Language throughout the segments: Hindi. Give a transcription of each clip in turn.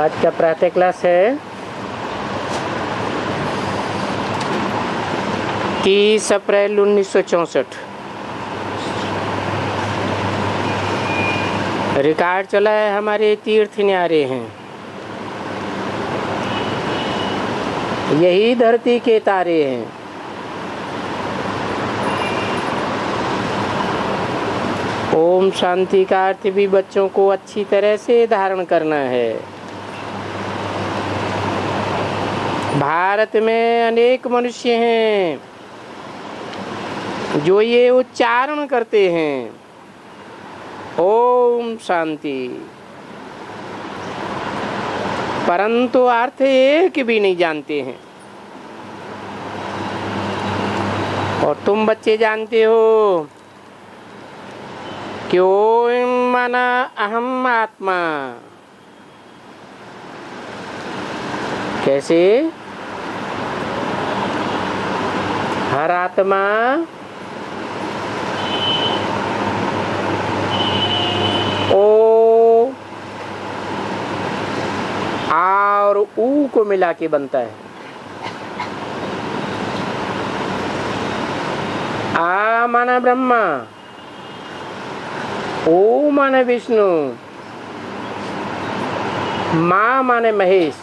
आज का प्रातः क्लास है 30 अप्रैल 1964। रिकॉर्ड चला है हमारे तीर्थ न्यारे हैं, यही धरती के तारे हैं। ओम शांति का अर्थ भी बच्चों को अच्छी तरह से धारण करना है। भारत में अनेक मनुष्य हैं जो ये उच्चारण करते हैं ओम शांति, परंतु अर्थ एक भी नहीं जानते हैं। और तुम बच्चे जानते हो कि ओम माना अहम आत्मा। कैसे? हर आत्मा ओ आ और ऊ को मिला के बनता है। आ माना ब्रह्मा, ओ माने विष्णु, माँ माने महेश।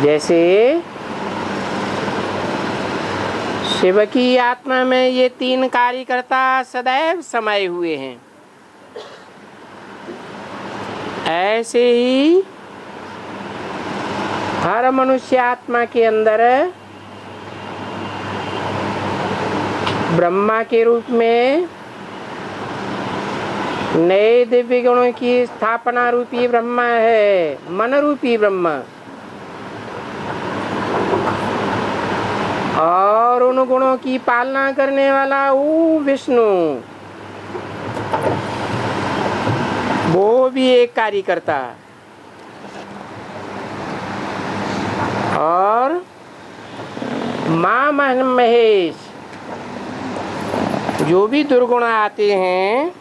जैसे शिव की आत्मा में ये तीन कार्यकर्ता सदैव समाये हुए हैं, ऐसे ही हर मनुष्य आत्मा के अंदर ब्रह्मा के रूप में नए दिव्य गुणों की स्थापना रूपी ब्रह्मा है, मन रूपी ब्रह्मा। और उन गुणों की पालना करने वाला वो विष्णु, वो भी एक कार्यकर्ता। और माँ महेश, जो भी दुर्गुण आते हैं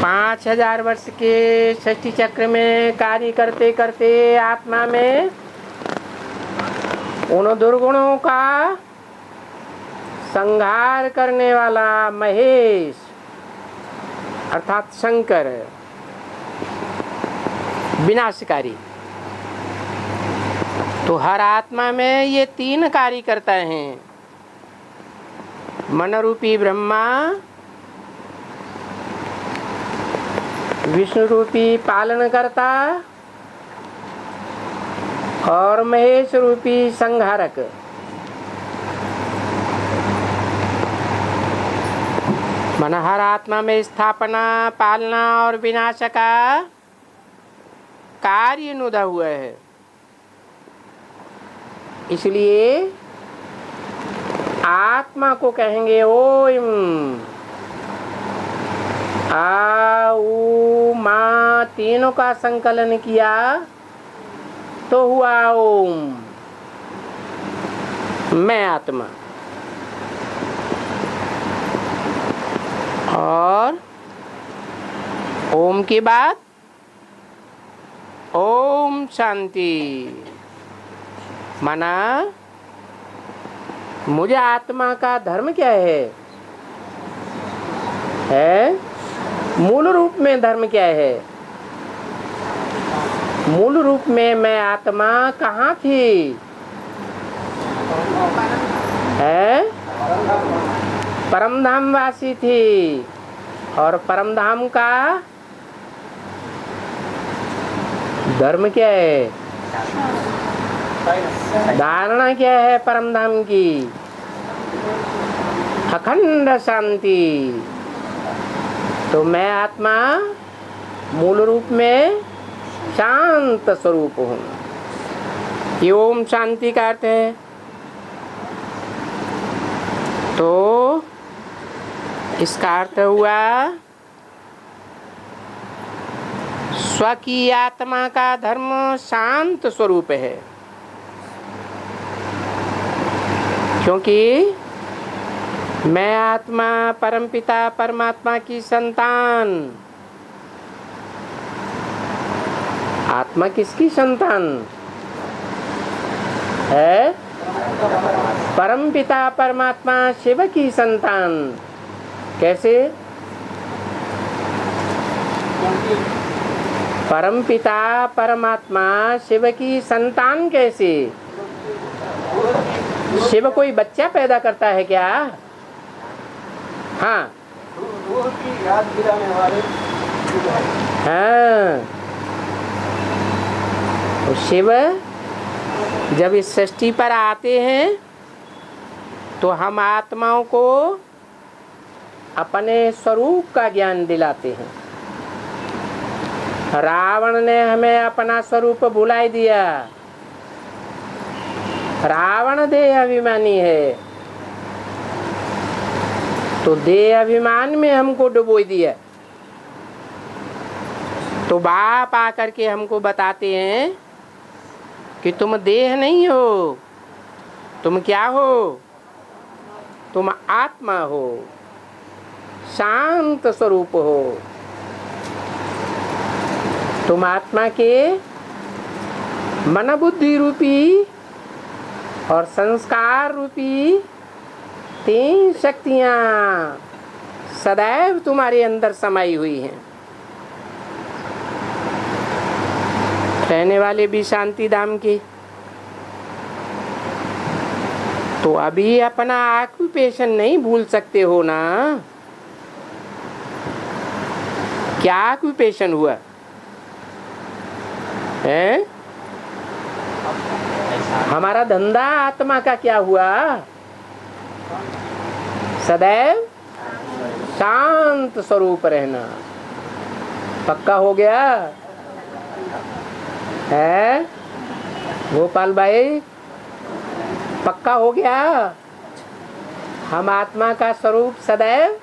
5000 वर्ष के षष्ठी चक्र में कार्य करते करते आत्मा में उन दुर्गुणों का संहार करने वाला महेश अर्थात शंकर विनाशकारी। तो हर आत्मा में ये तीन कार्यकर्ता हैं, मन रूपी ब्रह्मा, विष्णु रूपी पालनकर्ता और महेश रूपी संहारक। मन हर आत्मा में स्थापना, पालना और विनाश का कार्य नुदा हुआ है। इसलिए आत्मा को कहेंगे ओम। आ ऊ मा तीनों का संकलन किया तो हुआ ओम, मैं आत्मा। और ओम के बाद ओम शांति, माना मुझे आत्मा का धर्म क्या है? मूल रूप में धर्म क्या है? मूल रूप में मैं आत्मा कहाँ थी? है परमधाम वासी थी। और परमधाम का धर्म क्या है? धारणा क्या है परमधाम की? अखंड शांति। तो मैं आत्मा मूल रूप में शांत स्वरूप हूँ। ये ओम शांति का अर्थ है। तो इसका अर्थ हुआ स्व की आत्मा का धर्म शांत स्वरूप है, क्योंकि मैं आत्मा परमपिता परमात्मा की संतान। आत्मा किसकी संतान है? परमपिता परमात्मा शिव की संतान। कैसे? परमपिता परमात्मा शिव की संतान कैसे? शिव कोई बच्चा पैदा करता है क्या? हाँ हाँ, तो शिव जब इस सृष्टि पर आते हैं तो हम आत्माओं को अपने स्वरूप का ज्ञान दिलाते हैं। रावण ने हमें अपना स्वरूप भुला दिया। रावण देह अभिमानी है, तो देह अभिमान में हमको डुबो दिया। तो बाप आकर के हमको बताते हैं कि तुम देह नहीं हो, तुम क्या हो? तुम आत्मा हो, शांत स्वरूप हो। तुम आत्मा के मन बुद्धि रूपी और संस्कार रूपी 3 शक्तियां सदैव तुम्हारे अंदर समाई हुई हैं। रहने वाले भी शांति धाम के। तो अभी अपना ऑक्यूपेशन नहीं भूल सकते हो ना? क्या ऑक्यूपेशन हुआ है? हमारा धंधा आत्मा का क्या हुआ? सदैव शांत स्वरूप रहना। पक्का हो गया है गोपाल भाई? पक्का हो गया? हम आत्मा का स्वरूप सदैव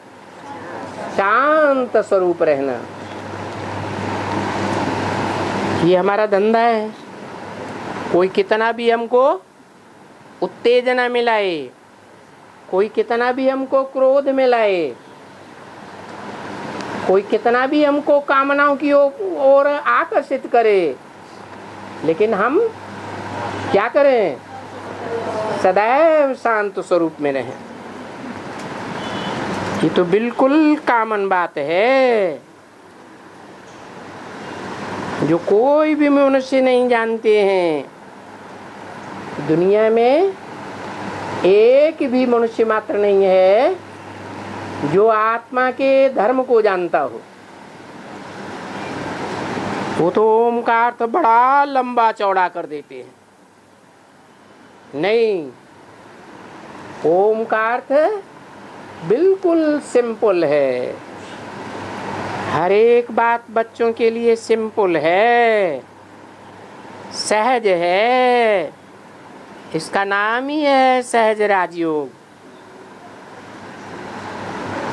शांत स्वरूप रहना, ये हमारा धंधा है। कोई कितना भी हमको उत्तेजना मिलाए, कोई कितना भी हमको क्रोध में लाए, कोई कितना भी हमको कामनाओं की ओर आकर्षित करे, लेकिन हम क्या करें? सदैव शांत स्वरूप में रहें। ये तो बिल्कुल कॉमन बात है, जो कोई भी मनुष्य नहीं जानते हैं। दुनिया में एक भी मनुष्य मात्र नहीं है जो आत्मा के धर्म को जानता हो। वो तो ओमकार तो बड़ा लंबा चौड़ा कर देते हैं। नहीं, ओमकार बिल्कुल सिंपल है। हर एक बात बच्चों के लिए सिंपल है, सहज है। इसका नाम ही है सहज राजयोग।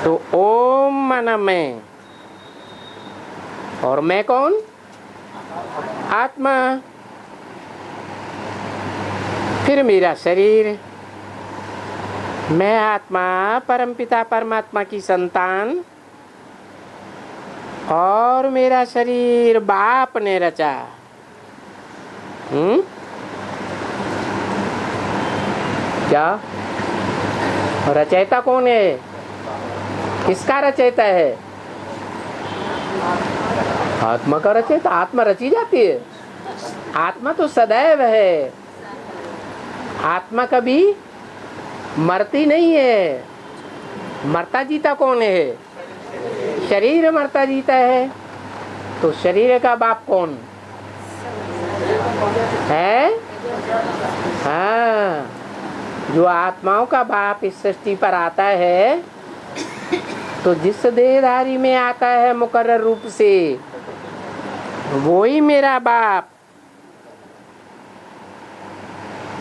तो ओम मन में, और मैं कौन? आत्मा। फिर मेरा शरीर। मैं आत्मा परमपिता परमात्मा की संतान, और मेरा शरीर बाप ने रचा। क्या रचयिता कौन है? किसका रचयिता है? आत्मा का रचयिता। आत्मा रची जाती है। आत्मा तो सदैव है। आत्मा कभी मरती नहीं है। मरता जीता कौन है? शरीर मरता जीता है। तो शरीर का बाप कौन है? हाँ, जो आत्माओं का बाप इस सृष्टि पर आता है, तो जिस देहधारी में आता है मुकर्रर रूप से, वो ही मेरा बाप,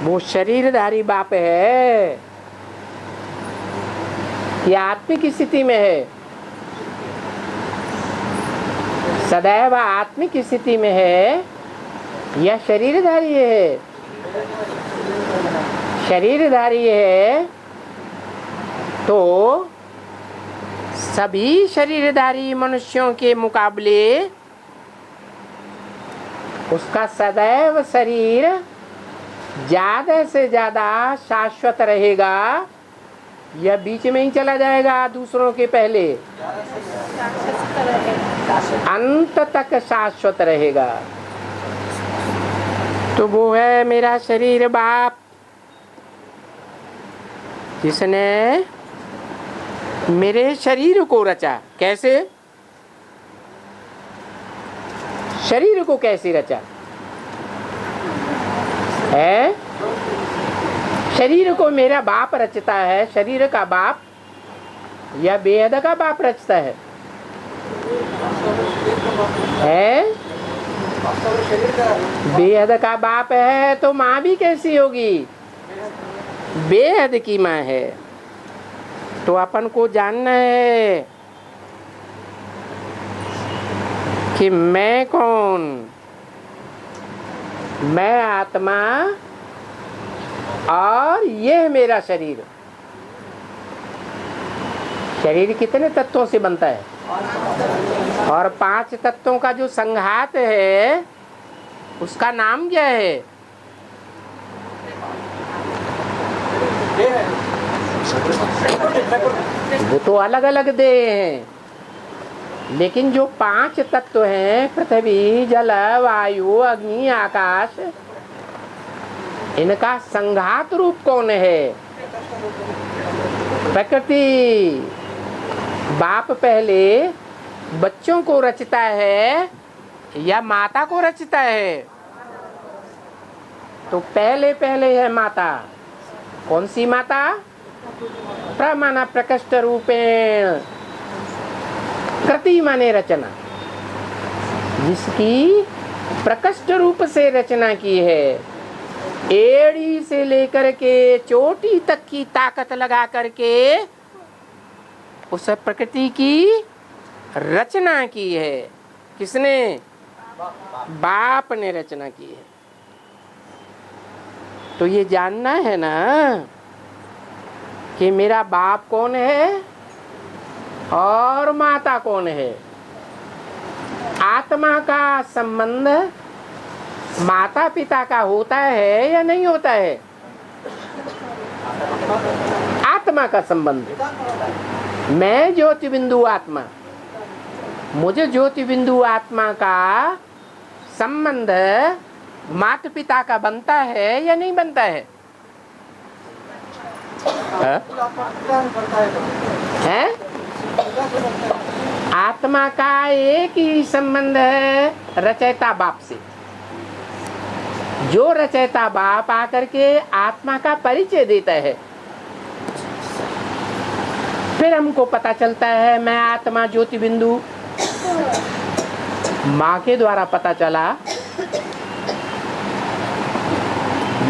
वो शरीरधारी बाप है। ये आत्मिक स्थिति में है, सदैव आत्मिक स्थिति में है, या शरीरधारी है? शरीरधारी है तो सभी शरीरधारी मनुष्यों के मुकाबले उसका सदैव शरीर ज्यादा से ज्यादा शाश्वत रहेगा या बीच में ही चला जाएगा दूसरों के पहले? अंत तक शाश्वत रहेगा। तो वो है मेरा शरीर बाप, जिसने मेरे शरीर को रचा। कैसे? शरीर को कैसे रचा है? शरीर को मेरा बाप रचता है, शरीर का बाप या बेहद का बाप रचता है? बेहद का बाप है तो माँ भी कैसी होगी? बेहद की माँ है। तो अपन को जानना है कि मैं कौन? मैं आत्मा और यह मेरा शरीर। शरीर कितने तत्वों से बनता है? और 5 तत्वों का जो संघात है उसका नाम क्या है? वो तो अलग अलग देह हैं, लेकिन जो 5 तत्व हैं, पृथ्वी, जल, वायु, अग्नि, आकाश, इनका संघात रूप कौन है? प्रकृति। बाप पहले बच्चों को रचता है या माता को रचता है? तो पहले है माता। कौन सी माता? प्रमाण प्रकृष्ट रूपेण, कृति माने रचना, जिसकी प्रकृष्ट रूप से रचना की है। एड़ी से लेकर के चोटी तक की ताकत लगा करके उस प्रकृति की रचना की है। किसने? बाप ने रचना की है। तो ये जानना है ना कि मेरा बाप कौन है और माता कौन है। आत्मा का संबंध माता पिता का होता है या नहीं होता है? आत्मा का संबंध, मैं ज्योति बिंदु आत्मा, मुझे ज्योति बिंदु आत्मा का संबंध माता पिता का बनता है या नहीं बनता है? है? आत्मा का एक ही संबंध है रचयिता बाप से। जो रचयिता बाप आकर के आत्मा का परिचय देता है, फिर हमको पता चलता है मैं आत्मा ज्योति बिंदु। माँ के द्वारा पता चला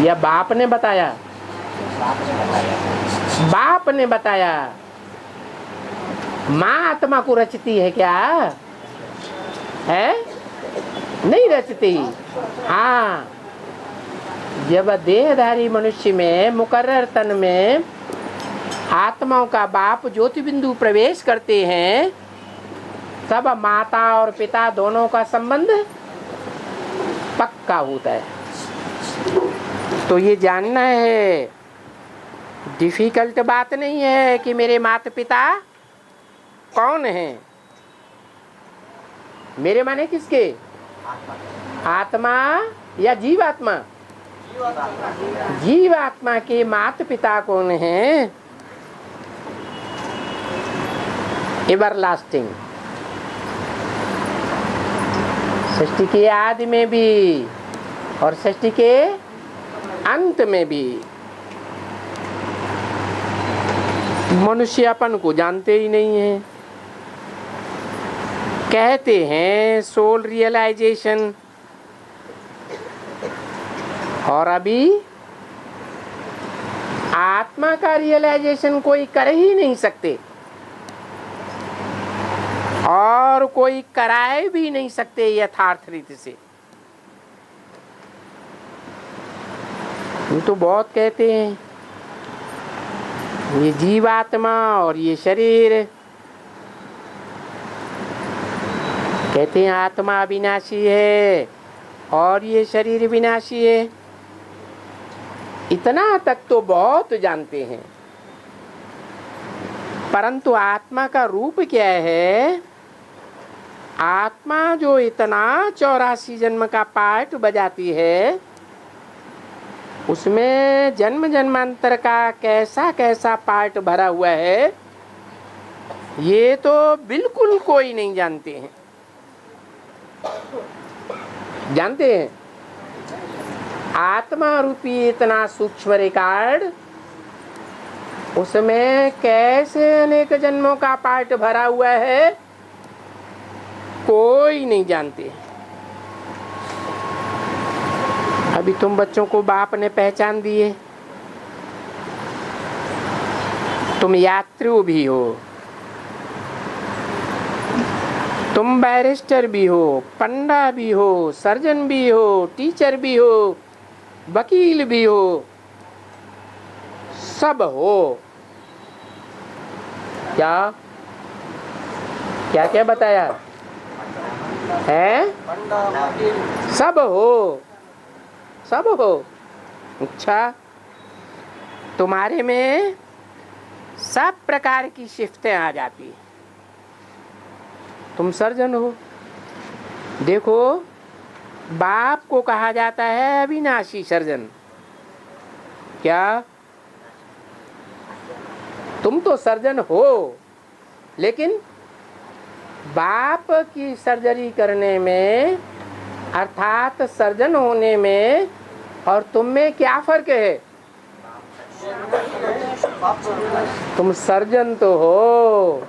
या बाप ने बताया? बाप ने बताया। माँ आत्मा को रचती है क्या? है? नहीं रचती। हाँ, जब देहधारी मनुष्य में मुकर्रर तन में आत्माओं का बाप ज्योति बिंदु प्रवेश करते हैं, तब माता और पिता दोनों का संबंध पक्का होता है। तो ये जानना है, डिफिकल्ट बात नहीं है कि मेरे माता पिता कौन हैं। मेरे माने किसके? आत्मा या जीवात्मा? जीवात्मा के माता पिता कौन हैं? एवरलास्टिंग। सृष्टि के आदि में भी और सृष्टि के अंत में भी मनुष्य अपन को जानते ही नहीं है। कहते हैं सोल रियलाइजेशन, और अभी आत्मा का रियलाइजेशन कोई कर ही नहीं सकते और कोई कराए भी नहीं सकते यथार्थ रीति से। हम तो बहुत कहते हैं ये जीवात्मा और ये शरीर, कहते हैं आत्मा अविनाशी है और ये शरीर विनाशी है। इतना तक तो बहुत जानते हैं, परंतु आत्मा का रूप क्या है? आत्मा जो इतना 84 जन्म का पार्ट बजाती है, उसमें जन्म जन्मांतर का कैसा कैसा पार्ट भरा हुआ है, ये तो बिल्कुल कोई नहीं जानते हैं। जानते हैं आत्मा रूपी इतना सूक्ष्म रिकॉर्ड, उसमें कैसे अनेक जन्मों का पार्ट भरा हुआ है, कोई नहीं जानते। अभी तुम बच्चों को बाप ने पहचान दिए, तुम यात्री भी हो, तुम बैरिस्टर भी हो, पंडा भी हो, सर्जन भी हो, टीचर भी हो, वकील भी हो, सब हो। क्या क्या क्या बताया है? सब हो, सब हो। अच्छा, तुम्हारे में सब प्रकार की शिफ्टें आ जाती है। तुम सर्जन हो, देखो बाप को कहा जाता है अविनाशी सर्जन। क्या तुम तो सर्जन हो, लेकिन बाप की सर्जरी करने में अर्थात सर्जन होने में और तुम में क्या फर्क है? तुम सर्जन तो हो,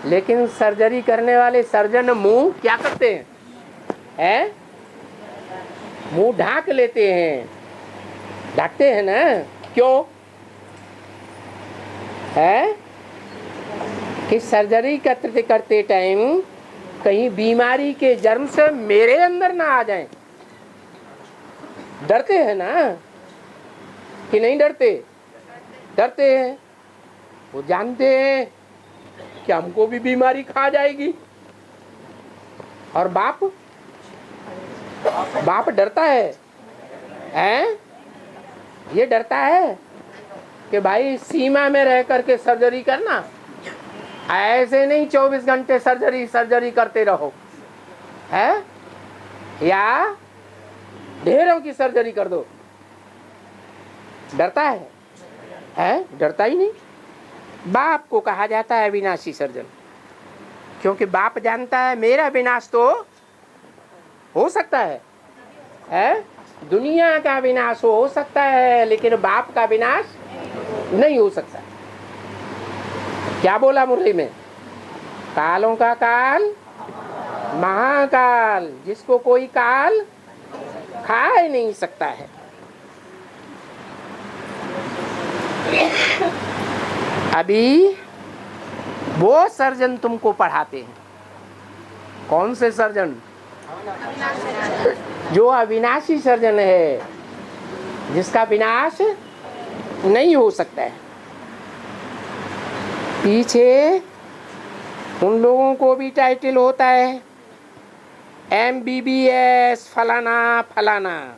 लेकिन सर्जरी करने वाले सर्जन मुंह क्या करते हैं? हैं? मुंह ढाक लेते हैं, ढकते हैं ना? क्यों है? कि सर्जरी करते टाइम कहीं बीमारी के जर्म से मेरे अंदर ना आ जाएं। डरते हैं ना कि नहीं डरते? डरते हैं। वो जानते हैं कि हमको भी बीमारी खा जाएगी। और बाप डरता है, हैं? ये डरता है कि भाई सीमा में रह करके सर्जरी करना, ऐसे नहीं 24 घंटे सर्जरी करते रहो, है? या ढेरों की सर्जरी कर दो। डरता है? डरता ही नहीं। बाप को कहा जाता है अविनाशी सर्जन, क्योंकि बाप जानता है मेरा विनाश तो हो सकता है? दुनिया का विनाश हो सकता है, लेकिन बाप का विनाश नहीं हो सकता। क्या बोला मुरली में? कालों का काल महाकाल, जिसको कोई काल खा ही नहीं सकता है। अभी वो सर्जन तुमको पढ़ाते हैं। कौन से सर्जन? जो अविनाशी सर्जन है, जिसका विनाश नहीं हो सकता है। पीछे उन लोगों को भी टाइटल होता है MBBS फलाना फलाना,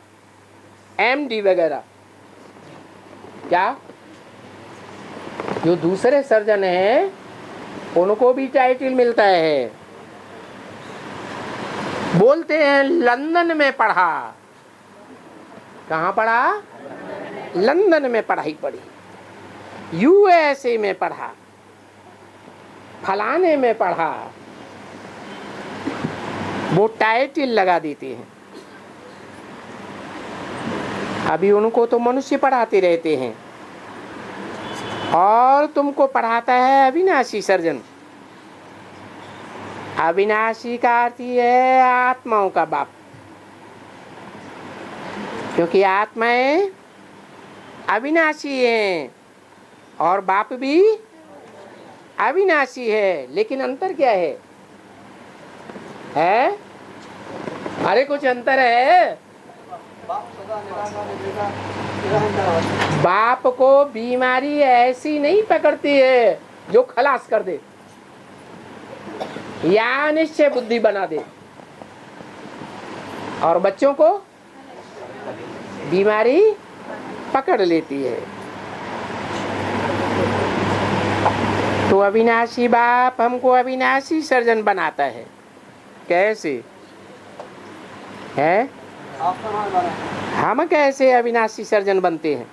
MD वगैरह। क्या जो दूसरे सर्जन हैं उनको भी टाइटल मिलता है। बोलते हैं लंदन में पढ़ा। कहाँ पढ़ा? लंदन में पढ़ाई पढ़ी, USA में पढ़ा, फलाने में पढ़ा। वो टाइटल लगा देते हैं। अभी उनको तो मनुष्य पढ़ाते रहते हैं और तुमको पढ़ाता है अविनाशी सर्जन। अविनाशी का अर्थ है आत्माओं का बाप, क्योंकि आत्माएं अविनाशी हैं और बाप भी अविनाशी है। लेकिन अंतर क्या है? अरे कुछ अंतर है? बाप को बीमारी ऐसी नहीं पकड़ती है जो खलास कर दे या निश्चय बुद्धि बना दे, और बच्चों को बीमारी पकड़ लेती है। तो अविनाशी बाप हमको अविनाशी सर्जन बनाता है। कैसे है? हम कैसे अविनाशी सर्जन बनते हैं?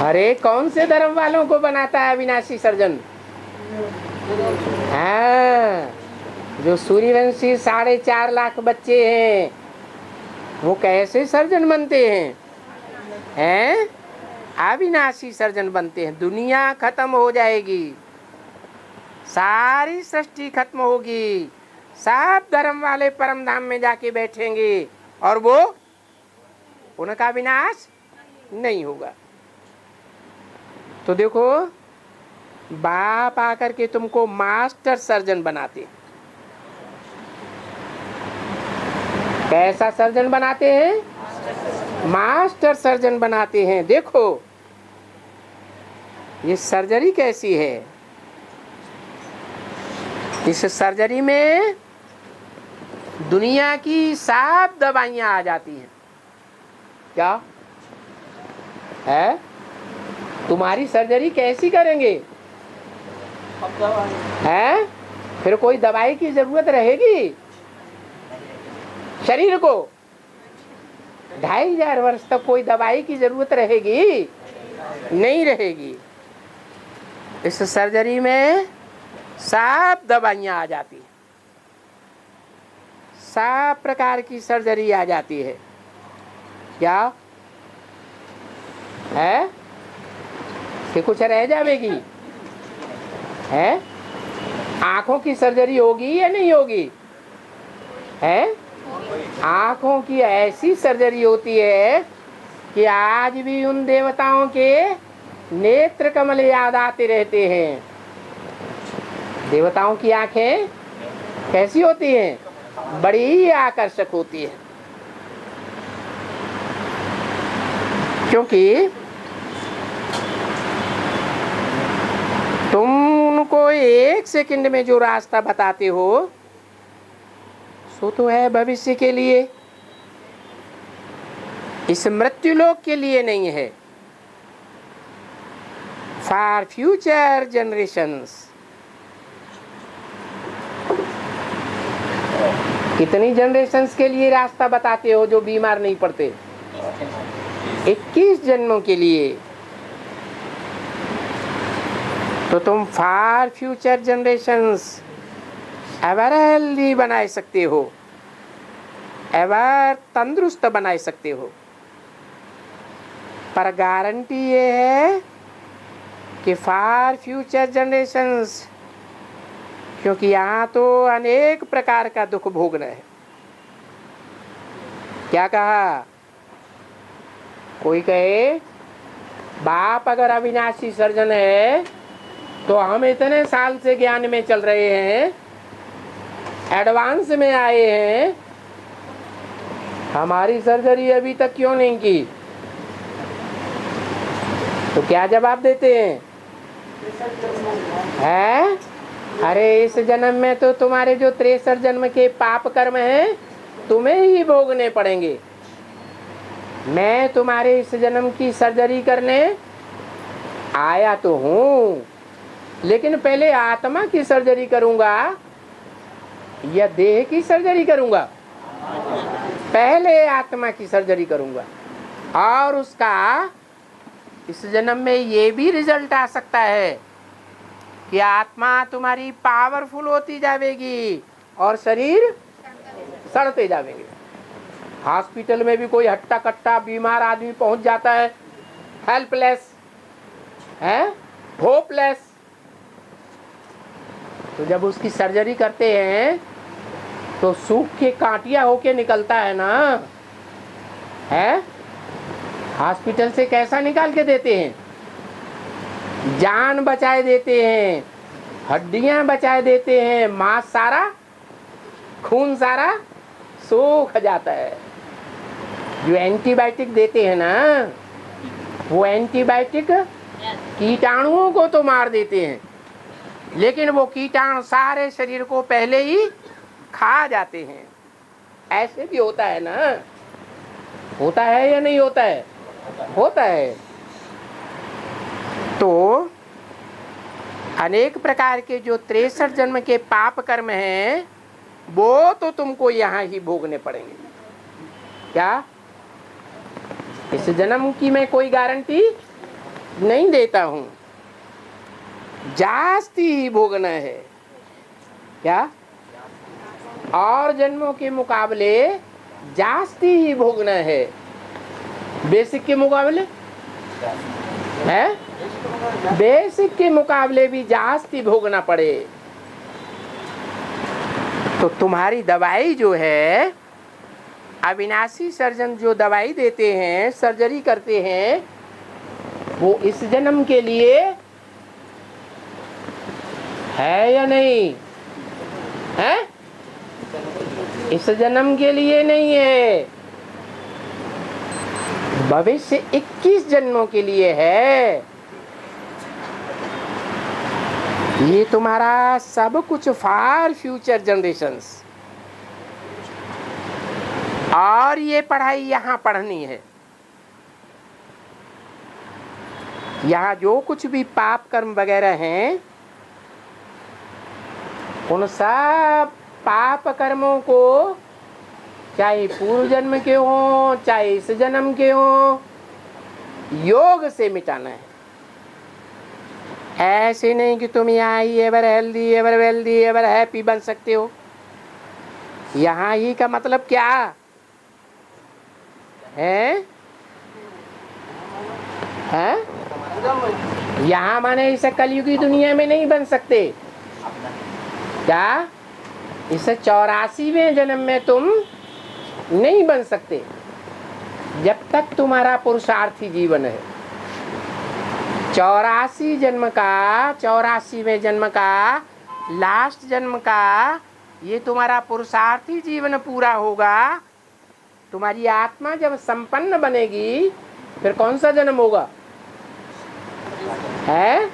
अरे कौन से धर्म वालों को बनाता है अविनाशी सर्जन? हाँ, जो सूर्यवंशी 4.5 लाख बच्चे हैं वो कैसे सर्जन बनते हैं? अविनाशी सर्जन बनते हैं। दुनिया खत्म हो जाएगी, सारी सृष्टि खत्म होगी, सब धर्म वाले परम धाम में जाके बैठेंगे और वो उनका विनाश नहीं होगा। तो देखो, बाप आकर के तुमको मास्टर सर्जन बनाते। कैसा सर्जन बनाते हैं? मास्टर सर्जन बनाते हैं। देखो ये सर्जरी कैसी है। इस सर्जरी में दुनिया की सब दवाइयां आ जाती हैं। क्या है? तुम्हारी सर्जरी कैसी करेंगे? है? फिर कोई दवाई की जरूरत रहेगी? शरीर को 2500 वर्ष तक कोई दवाई की जरूरत रहेगी? नहीं रहेगी। इस सर्जरी में सब दवाइयां आ जाती है, सब प्रकार की सर्जरी आ जाती है। क्या है कि कुछ रह जाएगी? है? आंखों की सर्जरी होगी या नहीं होगी? है? आंखों की ऐसी सर्जरी होती है कि आज भी उन देवताओं के नेत्र कमल याद आते रहते हैं। देवताओं की आंखें कैसी होती हैं? बड़ी आकर्षक होती है, क्योंकि तुम उनको 1 सेकंड में जो रास्ता बताते हो सो तो है भविष्य के लिए, इस मृत्युलोक के लिए नहीं है। For future generations. कितनी जनरेशंस के लिए रास्ता बताते हो जो बीमार नहीं पड़ते? 21 जन्मों के लिए। तो तुम for future generations ever healthy बना सकते हो, एवर तंदुरुस्त बना सकते हो। पर गारंटी ये है कि फॉर फ्यूचर जनरेशंस, क्योंकि यहाँ तो अनेक प्रकार का दुख भोगना है। क्या कहा? कोई कहे बाप अगर अविनाशी सर्जन है तो हम इतने साल से ज्ञान में चल रहे हैं, एडवांस में आए हैं, हमारी सर्जरी अभी तक क्यों नहीं की? तो क्या जवाब देते हैं? है? अरे इस जन्म में तो तुम्हारे जो 63 जन्म के पाप कर्म हैं तुम्हें ही भोगने पड़ेंगे। मैं तुम्हारे इस जन्म की सर्जरी करने आया तो हूँ, लेकिन पहले आत्मा की सर्जरी करूंगा या देह की सर्जरी करूंगा? पहले आत्मा की सर्जरी करूंगा, और उसका इस जन्म में ये भी रिजल्ट आ सकता है कि आत्मा तुम्हारी पावरफुल होती जाएगी और शरीर सड़ते जाएंगे। हॉस्पिटल में भी कोई हट्टा कट्टा बीमार आदमी पहुंच जाता है, हेल्पलेस है, होपलेस, तो जब उसकी सर्जरी करते हैं तो सूख के कांटिया होके निकलता है ना, है? हॉस्पिटल से कैसा निकाल के देते हैं? जान बचाए देते हैं, हड्डियां बचाए देते हैं, मांस सारा, खून सारा सूख जाता है। जो एंटीबायोटिक देते हैं ना, वो एंटीबायोटिक कीटाणुओं को तो मार देते हैं, लेकिन वो कीटाणु सारे शरीर को पहले ही खा जाते हैं। ऐसे भी होता है ना, होता है या नहीं होता है? होता है। तो अनेक प्रकार के जो 63 जन्म के पाप कर्म हैं, वो तो तुमको यहाँ ही भोगने पड़ेंगे। क्या इस जन्म की मैं कोई गारंटी नहीं देता हूँ, जास्ती ही भोगना है। क्या और जन्मों के मुकाबले जास्ती ही भोगना है। बेसिक के मुकाबले है, बेसिक के मुकाबले भी जास्ती भोगना पड़े। तो तुम्हारी दवाई जो है, अविनाशी सर्जन जो दवाई देते हैं, सर्जरी करते हैं, वो इस जन्म के लिए है या नहीं है? इस जन्म के लिए नहीं है, भविष्य 21 जन्मों के लिए है। ये तुम्हारा सब कुछ फॉर फ्यूचर जनरेशंस। और ये पढ़ाई यहाँ पढ़नी है। यहाँ जो कुछ भी पाप कर्म वगैरह हैं, उन सब पाप कर्मों को, चाहे पूर्व जन्म के हो चाहे इस जन्म के हो, योग से मिटाना है। ऐसे नहीं कि तुम यहाँ ही ever healthy, ever wealthy, ever happy बन सकते हो। यहाँ ही का मतलब क्या है? यहाँ माने इस कलयुगी दुनिया में नहीं बन सकते। क्या इस 84वें जन्म में तुम नहीं बन सकते, जब तक तुम्हारा पुरुषार्थी जीवन है। 84 जन्म का, 84वें जन्म का, लास्ट जन्म का, ये तुम्हारा पुरुषार्थी जीवन पूरा होगा। तुम्हारी आत्मा जब संपन्न बनेगी, फिर कौन सा जन्म होगा? है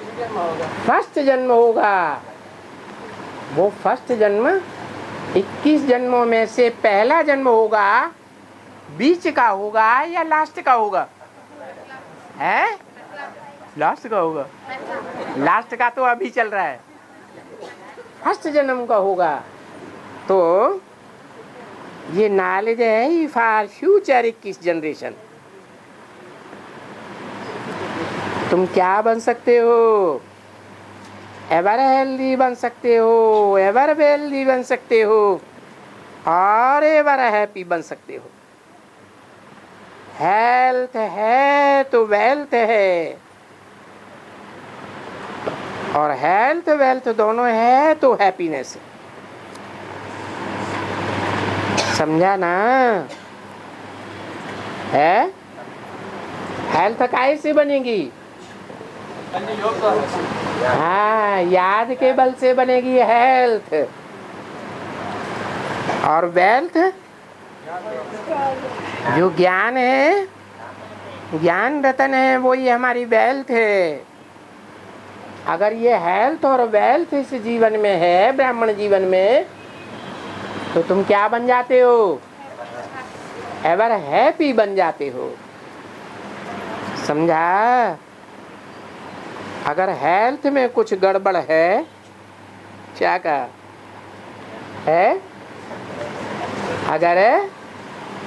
फर्स्ट जन्म होगा। वो फर्स्ट जन्म 21 जन्मों में से पहला जन्म होगा, बीच का होगा या लास्ट का होगा? है लास्ट का होगा। लास्ट का तो अभी चल रहा है, फर्स्ट जन्म का होगा। तो ये नॉलेज है फॉर फ्यूचर 21 जनरेशन। तुम क्या बन सकते हो? एवर हेल्दी बन सकते हो, एवर वेल्दी बन सकते हो, और एवर हैप्पी बन सकते हो। हेल्थ है तो वेल्थ है, और हेल्थ वेल्थ दोनों है तो हैप्पीनेस है। समझा ना? है हेल्थ कैसे बनेगी? हाँ, याद के बल से बनेगी हेल्थ। और वेल्थ जो ज्ञान है, ज्ञान रतन है, वो ही हमारी वेल्थ है। अगर ये हेल्थ और वेल्थ इस जीवन में है, ब्राह्मण जीवन में, तो तुम क्या बन जाते हो? एवर हैप्पी बन जाते हो। समझा? अगर हेल्थ में कुछ गड़बड़ है, क्या कहा है? अगर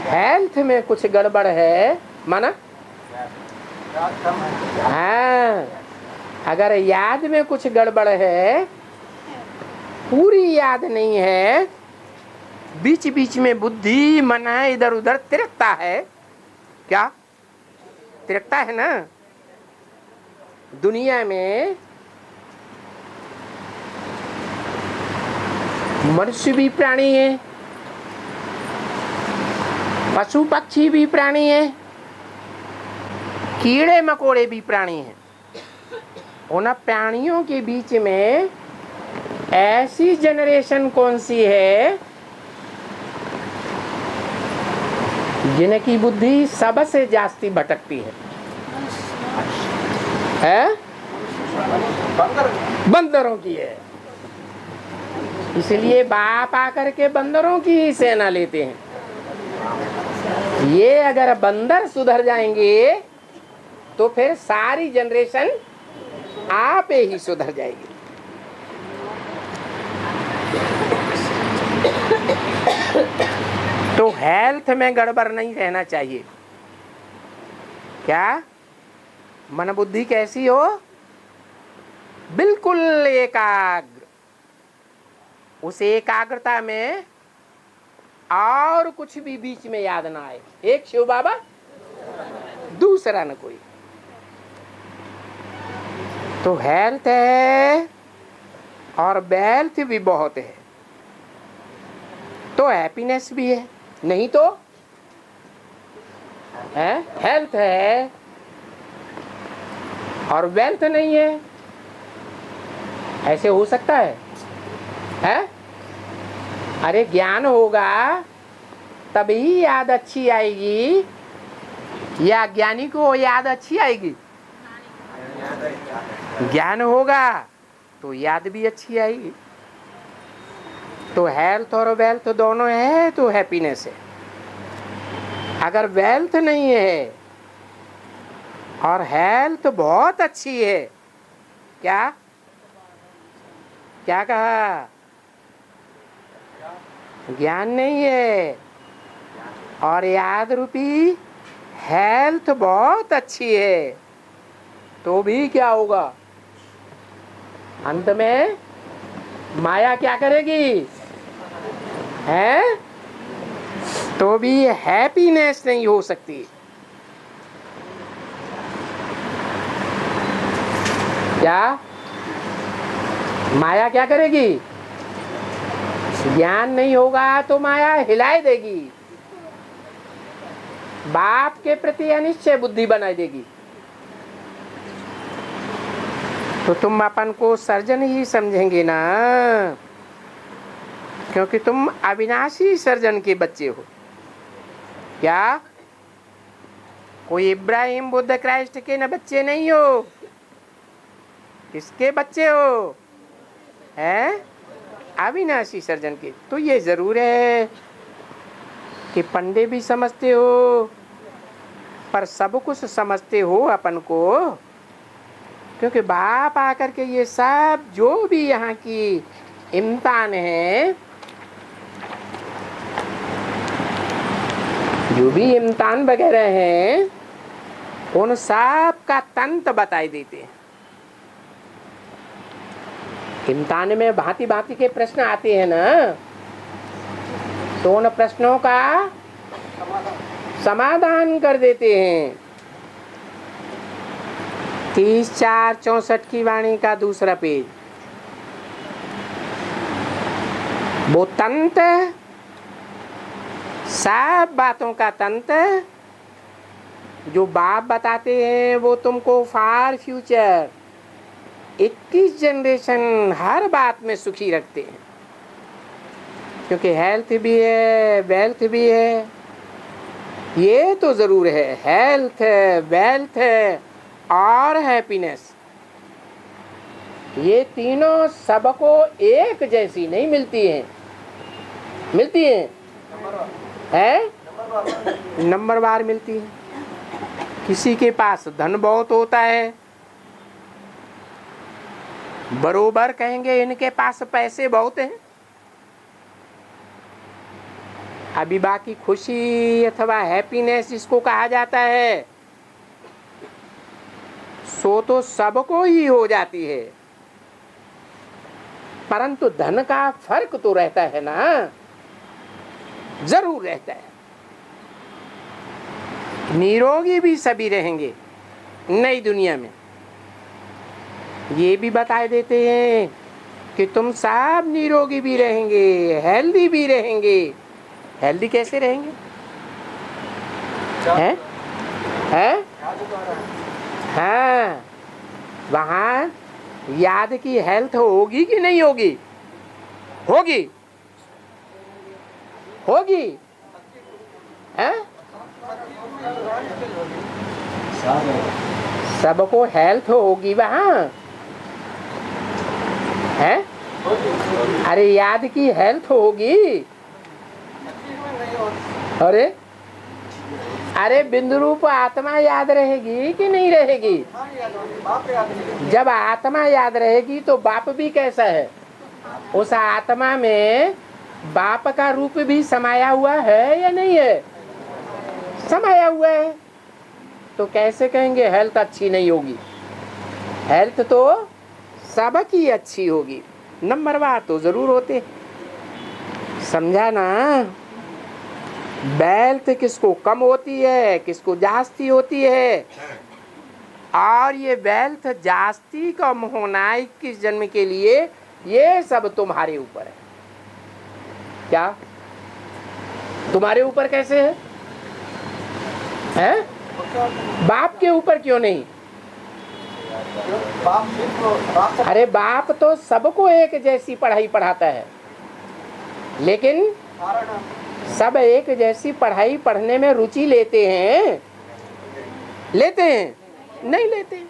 हेल्थ में कुछ गड़बड़ है, माना हाँ, अगर याद में कुछ गड़बड़ है, पूरी याद नहीं है, बीच बीच में बुद्धि मन इधर उधर तिरकता है। क्या तिरकता है ना? दुनिया में मनुष्य भी प्राणी है, पशु पक्षी भी प्राणी है, कीड़े मकोड़े भी प्राणी हैं। उन प्राणियों के बीच में ऐसी जनरेशन कौन सी है जिनकी बुद्धि सबसे जास्ती भटकती है? बंदरों की है। इसलिए बाप आकर के बंदरों की ही सेना लेते हैं। ये अगर बंदर सुधर जाएंगे तो फिर सारी जनरेशन आप ही सुधर जाएगी। तो हेल्थ में गड़बड़ नहीं रहना चाहिए। क्या मन बुद्धि कैसी हो? बिल्कुल एकाग्र। उस एकाग्रता में और कुछ भी बीच में याद ना आए। एक शिव बाबा, दूसरा न कोई। तो हेल्थ है और वेल्थ भी बहुत है, तो हैप्पीनेस भी है। नहीं तो है, हेल्थ है और वेल्थ नहीं है, ऐसे हो सकता है? अरे ज्ञान होगा तभी याद अच्छी आएगी, या ज्ञानी को याद अच्छी आएगी? ज्ञान होगा तो याद भी अच्छी आएगी। तो हेल्थ और वेल्थ दोनों है तो हैप्पीनेस है। अगर वेल्थ नहीं है और हेल्थ बहुत अच्छी है, क्या क्या कहा? ज्ञान नहीं है और याद रूपी हेल्थ बहुत अच्छी है, तो भी क्या होगा? अंत में माया क्या करेगी? है? तो भी हैप्पीनेस नहीं हो सकती। क्या माया क्या करेगी? ज्ञान नहीं होगा तो माया हिलाए देगी, बाप के प्रति अनिश्चय बुद्धि बना देगी। तो तुम अपन को सर्जन ही समझेंगे ना, क्योंकि तुम अविनाशी सर्जन के बच्चे हो। क्या कोई इब्राहिम बुद्ध क्राइस्ट के न बच्चे नहीं हो? किसके बच्चे हो? हैं? अविनाशी सर्जन के। तो ये जरूर है कि पंडे भी समझते हो, पर सब कुछ समझते हो अपन को, क्योंकि बाप आकर के ये सब जो भी यहाँ की इम्तिहान है, जो भी इम्तिहान वगैरह हैं, उन सब का तंत्र बताई देते हैं। इम्तिहान में भांति भांति के प्रश्न आते हैं ना, तो उन प्रश्नों का समाधान कर देते हैं। 30/4/64 की वाणी का दूसरा पेज। वो तंत्र, सब बातों का तंत्र जो बाप बताते हैं, वो तुमको फार फ्यूचर 21 जनरेशन हर बात में सुखी रखते हैं। क्योंकि हेल्थ भी है, वेल्थ भी है, ये तो जरूर है। हेल्थ है, वेल्थ है और हैप्पीनेस, ये तीनों सबको एक जैसी नहीं मिलती हैं। मिलती हैं? नंबरवार मिलती है। किसी के पास धन बहुत होता है, बरोबर कहेंगे इनके पास पैसे बहुत हैं। अभी बाकी खुशी अथवा हैप्पीनेस जिसको कहा जाता है, सो तो सबको ही हो जाती है, परंतु धन का फर्क तो रहता है ना, जरूर रहता है। निरोगी भी सभी रहेंगे नई दुनिया में। ये भी बता देते हैं कि तुम सब निरोगी भी रहेंगे, हेल्दी भी रहेंगे। हेल्दी कैसे रहेंगे? हैं? हैं? हाँ, वहाँ याद की हेल्थ होगी कि नहीं होगी? होगी, होगी। हैं? सबको हेल्थ होगी वहाँ है। अरे याद की हेल्थ होगी। अरे बिंदु रूप आत्मा याद रहेगी कि नहीं रहेगी? जब आत्मा याद रहेगी तो बाप भी कैसा है? उस आत्मा में बाप का रूप भी समाया हुआ है या नहीं है? समाया हुआ है। तो कैसे कहेंगे हेल्थ अच्छी नहीं होगी? हेल्थ तो सबकी अच्छी होगी, नंबरवार तो जरूर होते। समझा ना? वेल्थ किसको कम होती है, किसको जास्ती होती है। और ये वेल्थ जास्ती कम होना 21 जन्म के लिए, ये सब तुम्हारे ऊपर है। क्या तुम्हारे ऊपर कैसे है? हैं? बाप के ऊपर क्यों नहीं? अरे बाप तो सबको एक जैसी पढ़ाई पढ़ाता है, लेकिन सब एक जैसी पढ़ाई पढ़ने में रुचि लेते हैं? लेते हैं? नहीं लेते।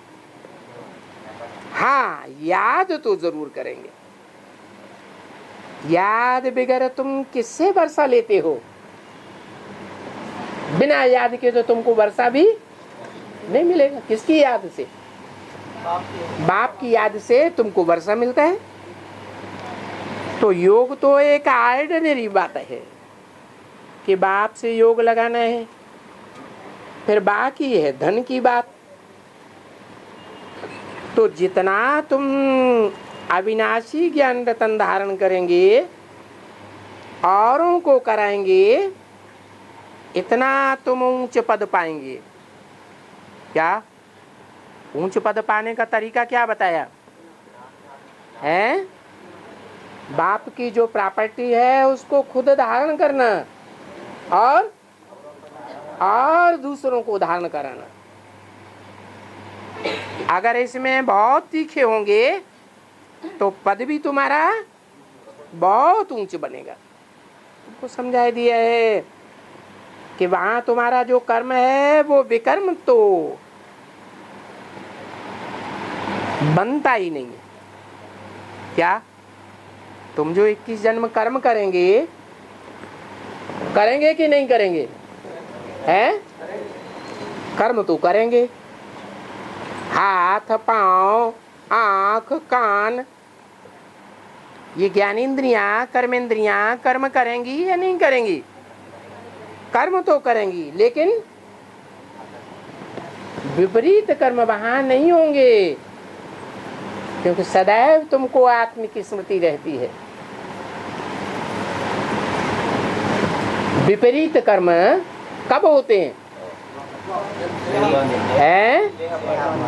हाँ, याद तो जरूर करेंगे। याद बगैर तुम किससे वर्षा लेते हो? बिना याद के तो तुमको वर्षा भी नहीं मिलेगा। किसकी याद से? बाप की याद से तुमको वर्षा मिलता है। तो योग तो एक ऑर्डिनरी बात है कि बाप से योग लगाना है। फिर बाकी है धन की बात। तो जितना तुम अविनाशी ज्ञान रतन धारण करेंगे, औरों को कराएंगे, इतना तुम ऊंच पद पाएंगे। क्या ऊंच पद पाने का तरीका क्या बताया है? बाप की जो प्रॉपर्टी है उसको खुद धारण करना और दूसरों को धारण कराना। अगर इसमें बहुत तीखे होंगे तो पद भी तुम्हारा बहुत ऊंच बनेगा। तुमको समझा दिया है कि वहां तुम्हारा जो कर्म है वो विकर्म तो बनता ही नहीं है। क्या तुम जो 21 जन्म कर्म करेंगे कि नहीं करेंगे? हैं? कर्म तो करेंगे। हाथ, पांव, आंख, कान, ये ज्ञानेंद्रियां, कर्मेंद्रियां कर्म करेंगी या नहीं करेंगी? कर्म तो करेंगी, लेकिन विपरीत कर्म वहां नहीं होंगे, क्योंकि सदैव तुमको आत्म की स्मृति रहती है। विपरीत कर्म कब होते हैं?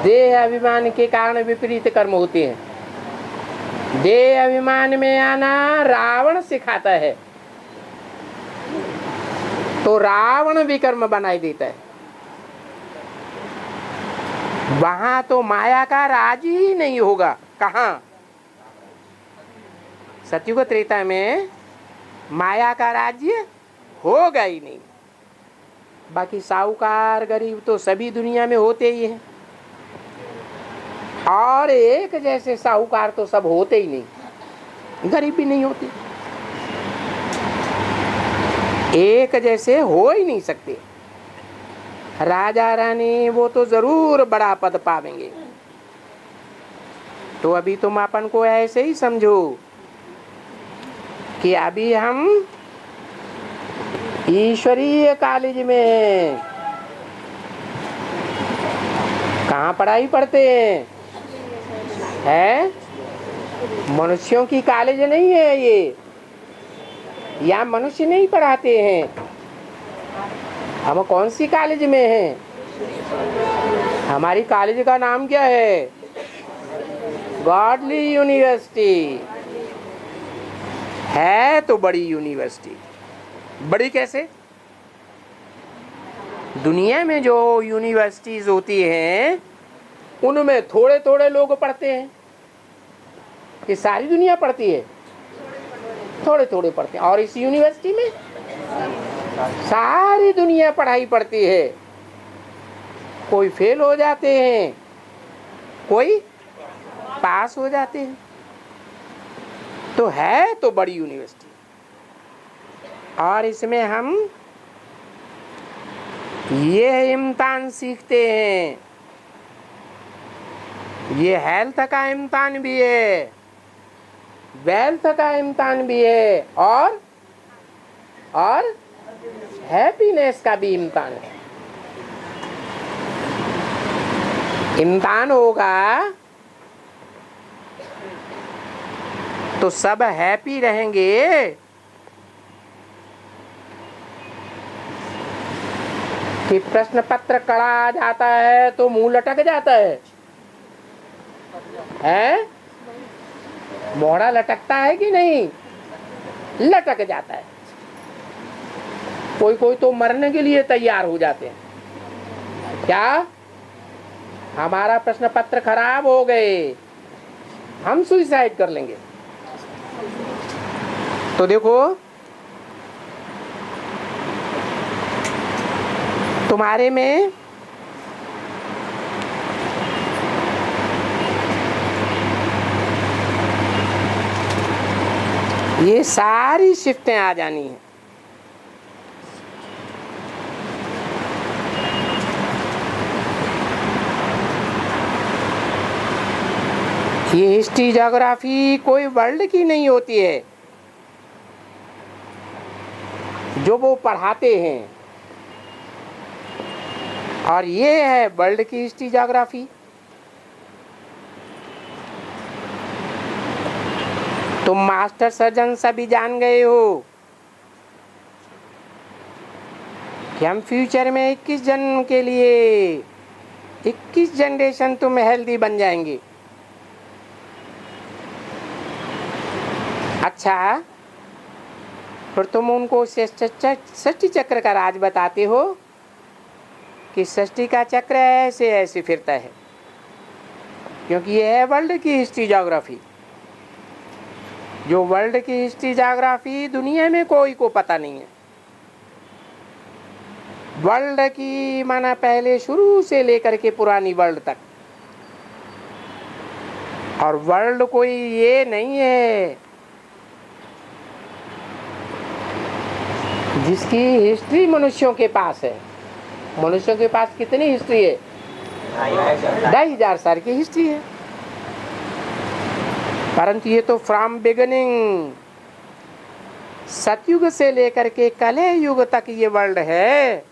देह अभिमान के कारण विपरीत कर्म होते हैं। देह अभिमान में आना रावण सिखाता है, तो रावण विकर्म बनाई देता है। वहां तो माया का राज ही नहीं होगा। कहाँ? सतयुग त्रेता में माया का राज्य होगा ही नहीं। बाकी साहूकार गरीब तो सभी दुनिया में होते ही हैं, और एक जैसे साहूकार तो सब होते ही नहीं। गरीब भी नहीं होती, एक जैसे हो ही नहीं सकते। राजा रानी वो तो जरूर बड़ा पद पावेंगे। तो अभी तुम अपन को ऐसे ही समझो कि अभी हम ईश्वरीय कॉलेज में हैं। कहाँ पढ़ाई पढ़ते हैं? मनुष्यों की कॉलेज नहीं है ये, या मनुष्य नहीं पढ़ाते हैं। हम कौन सी कॉलेज में हैं? हमारी कॉलेज का नाम क्या है? गॉडली यूनिवर्सिटी है। तो बड़ी यूनिवर्सिटी। बड़ी कैसे? दुनिया में जो यूनिवर्सिटीज होती हैं उनमें थोड़े थोड़े लोग पढ़ते हैं कि सारी दुनिया पढ़ती है? थोड़े थोड़े पढ़ते हैं। और इस यूनिवर्सिटी में सारी दुनिया पढ़ाई पढ़ती है। कोई फेल हो जाते हैं, कोई पास हो जाते हैं। तो है तो बड़ी यूनिवर्सिटी, और इसमें हम ये इम्तिहान सीखते हैं। ये हेल्थ का इम्तिहान भी है, वेल्थ का इम्तिहान भी है, और हैप्पीनेस का भी इम्तिहान है। इम्तिहान होगा तो सब हैप्पी रहेंगे, कि प्रश्न पत्र कड़ा आ जाता है तो मुंह लटक जाता है? मोहरा लटकता है कि नहीं? लटक जाता है। कोई कोई तो मरने के लिए तैयार हो जाते हैं। क्या हमारा प्रश्न पत्र खराब हो गए, हम सुसाइड कर लेंगे। तो देखो, तुम्हारे में ये सारी शिफ्टें आ जानी है। ये हिस्ट्री ज्योग्राफी कोई वर्ल्ड की नहीं होती है जो वो पढ़ाते हैं, और ये है वर्ल्ड की हिस्ट्री ज्योग्राफी। तुम मास्टर सर्जन सभी जान गए हो कि हम फ्यूचर में 21 जन के लिए 21 जनरेशन तुम हेल्दी बन जाएंगे। अच्छा, फिर तुम उनको षष्ठी चक्र का राज बताते हो कि षष्ठी का चक्र ऐसे ऐसे फिरता है, क्योंकि ये है वर्ल्ड की हिस्ट्री ज्योग्राफी। जो वर्ल्ड की हिस्ट्री ज्योग्राफी दुनिया में कोई को पता नहीं है। वर्ल्ड की माना पहले शुरू से लेकर के पुरानी वर्ल्ड तक, और वर्ल्ड कोई ये नहीं है जिसकी हिस्ट्री मनुष्यों के पास है। मनुष्यों के पास कितनी हिस्ट्री है? 2500 साल की हिस्ट्री है। परंतु ये तो फ्रॉम बिगिनिंग, सतयुग से लेकर के कलह युग तक ये वर्ल्ड है।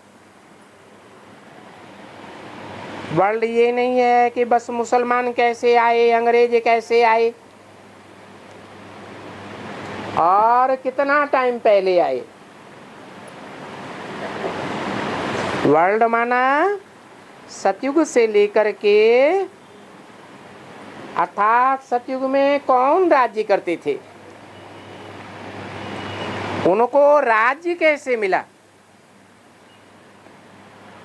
वर्ल्ड ये नहीं है कि बस मुसलमान कैसे आए, अंग्रेज कैसे आए और कितना टाइम पहले आए। वर्ल्ड माना सतयुग से लेकर के, अर्थात सतयुग में कौन राज्य करते थे, उनको राज्य कैसे मिला,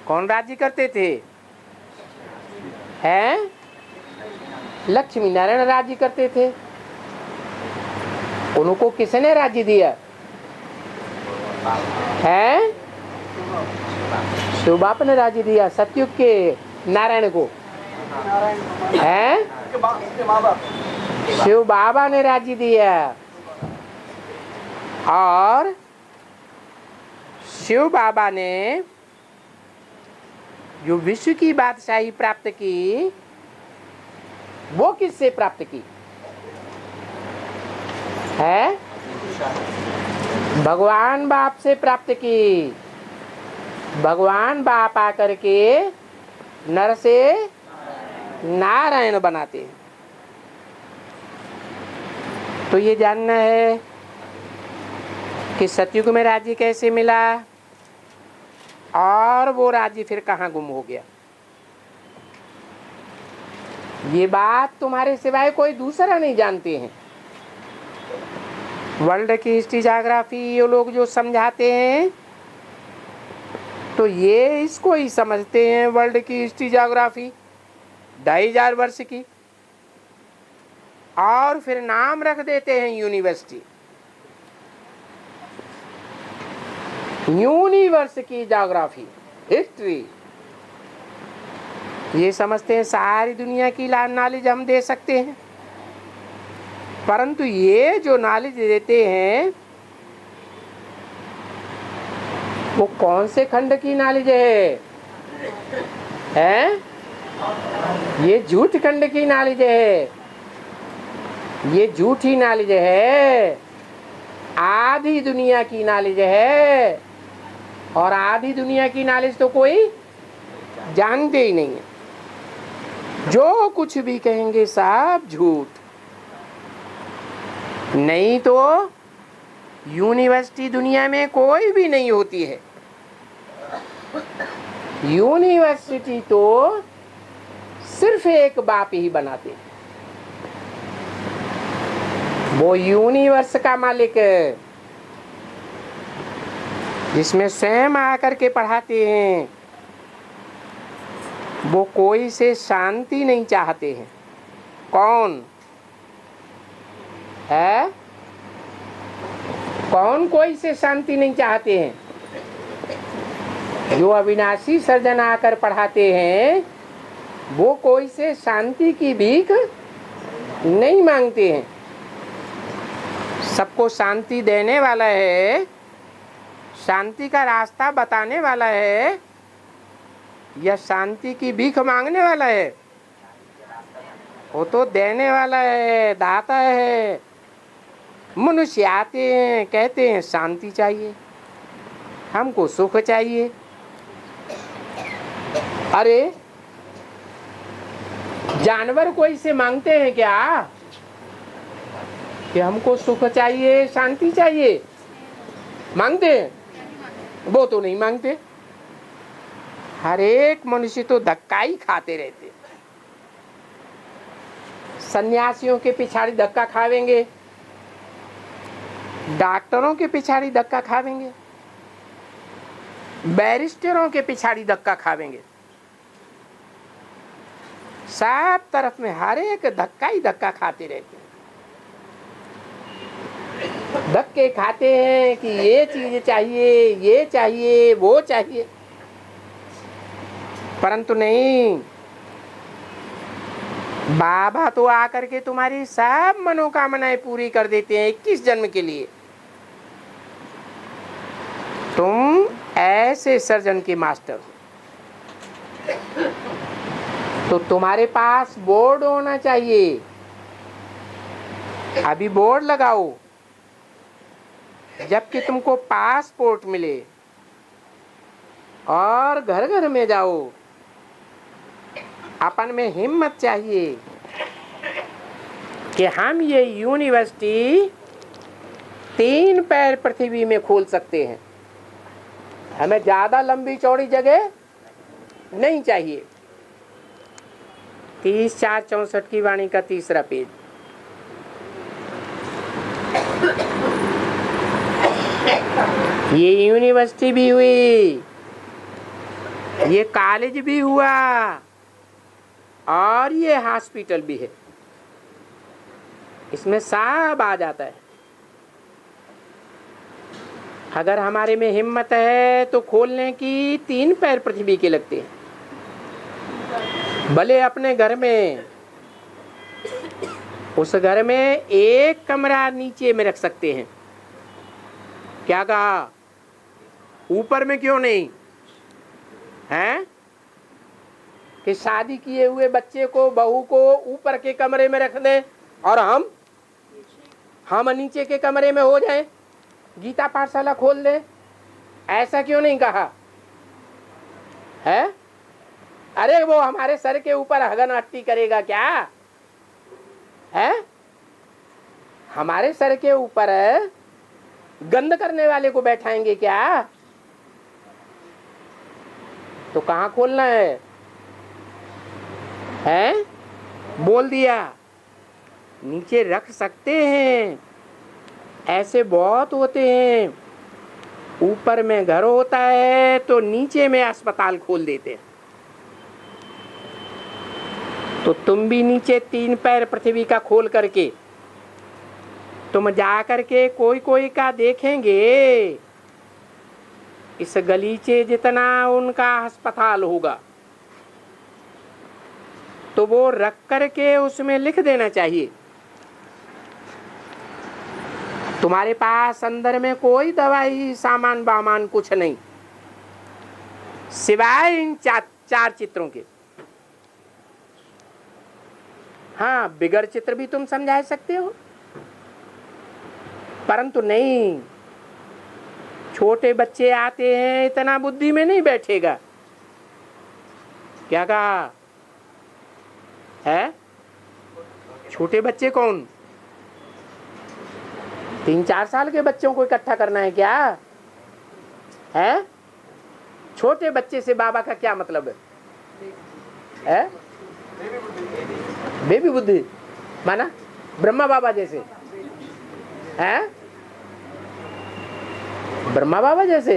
कौन राज्य करते थे? हैं? लक्ष्मी नारायण राज्य करते थे। उनको किसने राज्य दिया? हैं? शिव बाप ने राज्य दिया सतयुग के नारायण को। हैं? शिव बाबा ने राज्य दिया, और शिव बाबा ने जो विश्व की बादशाही प्राप्त की, वो किससे प्राप्त की है? भगवान बाप से प्राप्त की। भगवान बाप आकर के नर से नारायण बनाते हैं। तो ये जानना है कि सतयुग में राज्य कैसे मिला, और वो राज्य फिर कहाँ गुम हो गया। ये बात तुम्हारे सिवाय कोई दूसरा नहीं जानते हैं। वर्ल्ड की हिस्ट्री ज्योग्राफी ये लोग जो समझाते हैं, तो ये इसको ही समझते हैं वर्ल्ड की हिस्ट्री ज्योग्राफी 2500 वर्ष की, और फिर नाम रख देते हैं यूनिवर्सिटी। यूनिवर्स की ज्योग्राफी, हिस्ट्री। ये समझते हैं सारी दुनिया की नॉलेज हम दे सकते हैं, परंतु ये जो नॉलेज देते हैं वो कौन से खंड की नॉलेज है? ये झूठ खंड की नॉलेज है, ये झूठी नॉलेज है, आधी दुनिया की नॉलेज है, और आधी दुनिया की नॉलेज तो कोई जानते ही नहीं है। जो कुछ भी कहेंगे सब झूठ। नहीं तो यूनिवर्सिटी दुनिया में कोई भी नहीं होती है। यूनिवर्सिटी तो सिर्फ एक बाप ही बनाते हैं, वो यूनिवर्स का मालिक जिसमें स्वयं आकर के पढ़ाते हैं, वो कोई से शांति नहीं चाहते हैं। कौन है? कौन कोई से शांति नहीं चाहते हैं? जो अविनाशी सर्जन आकर पढ़ाते हैं वो कोई से शांति की भीख नहीं मांगते हैं। सबको शांति देने वाला है, शांति का रास्ता बताने वाला है, या शांति की भीख मांगने वाला है? वो तो देने वाला है, दाता है। मनुष्य आते हैं, कहते हैं शांति चाहिए, हमको सुख चाहिए। अरे जानवर कोई से मांगते हैं क्या कि हमको सुख चाहिए, शांति चाहिए? मांगते हैं? वो तो नहीं मांगते। हर एक मनुष्य तो धक्का ही खाते रहते। सन्यासियों के पिछाड़ी धक्का खावेंगे, डॉक्टरों के पिछाड़ी धक्का खावेंगे, बैरिस्टरों के पिछाड़ी धक्का खावेंगे। सब तरफ में हर एक धक्का ही धक्का खाते रहते हैं। धक्के खाते हैं कि ये चीज चाहिए, ये चाहिए, वो चाहिए, परंतु नहीं, बाबा तो आकर के तुम्हारी सब मनोकामनाएं पूरी कर देते हैं 21 जन्म के लिए। तुम ऐसे सर्जन के मास्टर हो, तो तुम्हारे पास बोर्ड होना चाहिए। अभी बोर्ड लगाओ, जबकि तुमको पासपोर्ट मिले, और घर घर में जाओ। अपन में हिम्मत चाहिए कि हम ये यूनिवर्सिटी 3 पैर पृथ्वी में खोल सकते हैं। हमें ज्यादा लंबी चौड़ी जगह नहीं चाहिए। 30/4/64 की वाणी का 3रा पेज। ये यूनिवर्सिटी भी हुई, ये कॉलेज भी हुआ, और ये हॉस्पिटल भी है। इसमें सब आ जाता है। अगर हमारे में हिम्मत है तो खोलने की 3 पैर पृथ्वी के लगते हैं। भले अपने घर में, उस घर में एक कमरा नीचे में रख सकते हैं। क्या कहा? ऊपर में क्यों नहीं है? कि शादी किए हुए बच्चे को, बहू को ऊपर के कमरे में रख दें और हम नीचे के कमरे में हो जाएं, गीता पाठशाला खोल दें। ऐसा क्यों नहीं कहा है? अरे वो हमारे सर के ऊपर हगन अट्टी करेगा क्या है? हमारे सर के ऊपर गंद करने वाले को बैठाएंगे क्या? तो कहाँ खोलना है? बोल दिया नीचे रख सकते हैं। ऐसे बहुत होते हैं, ऊपर में घर होता है तो नीचे में अस्पताल खोल देते हैं। तो तुम भी नीचे 3 पैर पृथ्वी का खोल करके तुम जा करके कोई का देखेंगे, इस गलीचे जितना उनका अस्पताल होगा। तो वो रख करके उसमें लिख देना चाहिए। तुम्हारे पास अंदर में कोई दवाई सामान बामान कुछ नहीं, सिवाय इन चार चित्रों के। हाँ, बिगड़ चित्र भी तुम समझा सकते हो, परंतु नहीं, छोटे बच्चे आते हैं, इतना बुद्धि में नहीं बैठेगा। क्या कहा है? छोटे बच्चे कौन? 3-4 साल के बच्चों को इकट्ठा करना है क्या है? छोटे बच्चे से बाबा का क्या मतलब है? बेबी बुद्धि माना ब्रह्मा बाबा जैसे हैं? ब्रह्मा बाबा जैसे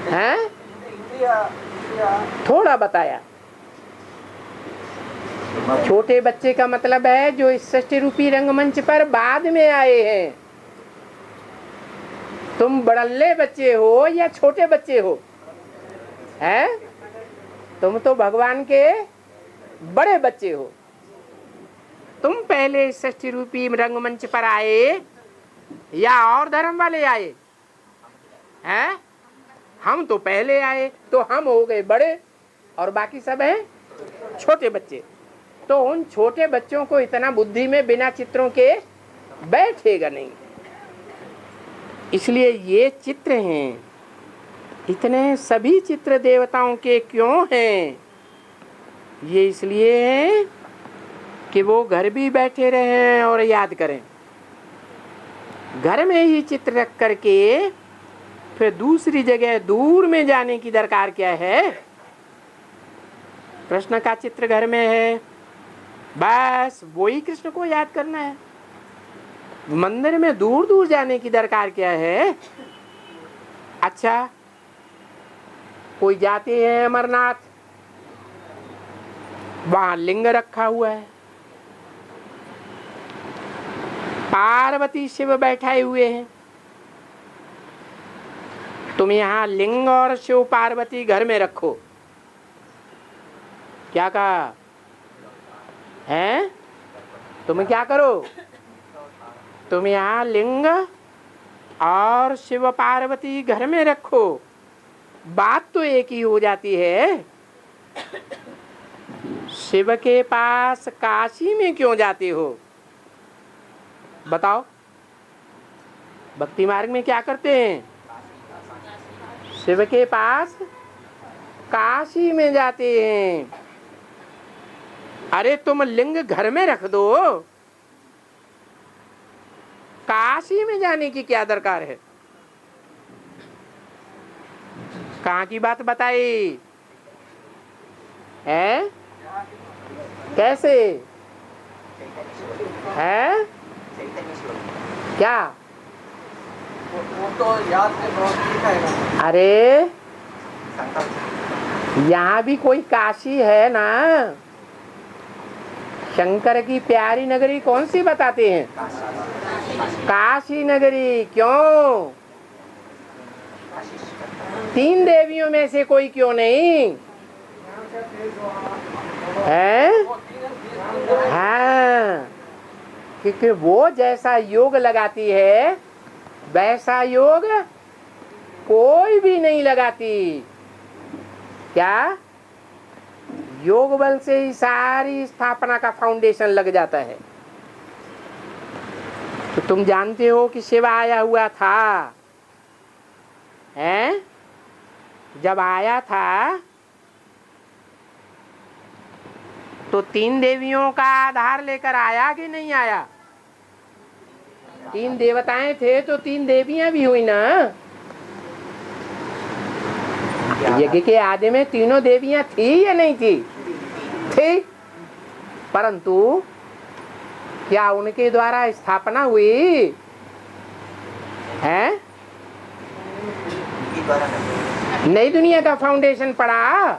हैं? थोड़ा बताया। छोटे बच्चे का मतलब है जो इस सृष्टि रूपी रंगमंच पर बाद में आए हैं। तुम बड़ल्ले बच्चे हो या छोटे बच्चे हो? हैं? तुम तो भगवान के बड़े बच्चे हो। तुम पहले इस सृष्टि रूपी रंगमंच पर आए या और धर्म वाले आए हैं? हम तो पहले आए, तो हम हो गए बड़े और बाकी सब हैं छोटे बच्चे। तो उन छोटे बच्चों को इतना बुद्धि में बिना चित्रों के बैठेगा नहीं। इसलिए ये चित्र हैं, इतने सभी चित्र देवताओं के क्यों हैं? ये इसलिए हैं कि वो घर भी बैठे रहें और याद करें। घर में ही चित्र रख करके फिर दूसरी जगह दूर में जाने की दरकार क्या है? कृष्ण का चित्र घर में है, बस वही कृष्ण को याद करना है। मंदिर में दूर दूर जाने की दरकार क्या है? अच्छा, कोई जाते हैं अमरनाथ, वहां लिंग रखा हुआ है, पार्वती शिव बैठाए हुए हैं। तुम यहाँ लिंग और शिव पार्वती घर में रखो, क्या कहा है? तुम क्या करो? तुम यहाँ लिंग और शिव पार्वती घर में रखो, बात तो एक ही हो जाती है। शिव के पास काशी में क्यों जाते हो? बताओ, भक्ति मार्ग में क्या करते हैं? शिव के पास काशी में जाते हैं। अरे तुम लिंग घर में रख दो, काशी में जाने की क्या दरकार है? कहाँ की बात बताई है? कैसे है? क्या? वो तो याद से बहुत ठीक है। अरे यहाँ भी कोई काशी है ना। शंकर की प्यारी नगरी कौन सी बताते हैं? काशी नगरी। क्यों? 3 देवियों में से कोई क्यों नहीं है? हाँ, क्योंकि वो जैसा योग लगाती है वैसा योग कोई भी नहीं लगाती। क्या? योग बल से ही सारी स्थापना का फाउंडेशन लग जाता है। तो तुम जानते हो कि शिव आया हुआ था, हैं? जब आया था तो 3 देवियों का आधार लेकर आया कि नहीं आया? 3 देवताएं थे तो 3 देवियां भी हुई ना। यज्ञ के आदि में तीनों देवियां थी या नहीं थी? थी। परंतु क्या उनके द्वारा स्थापना हुई है? नई दुनिया का फाउंडेशन पड़ा?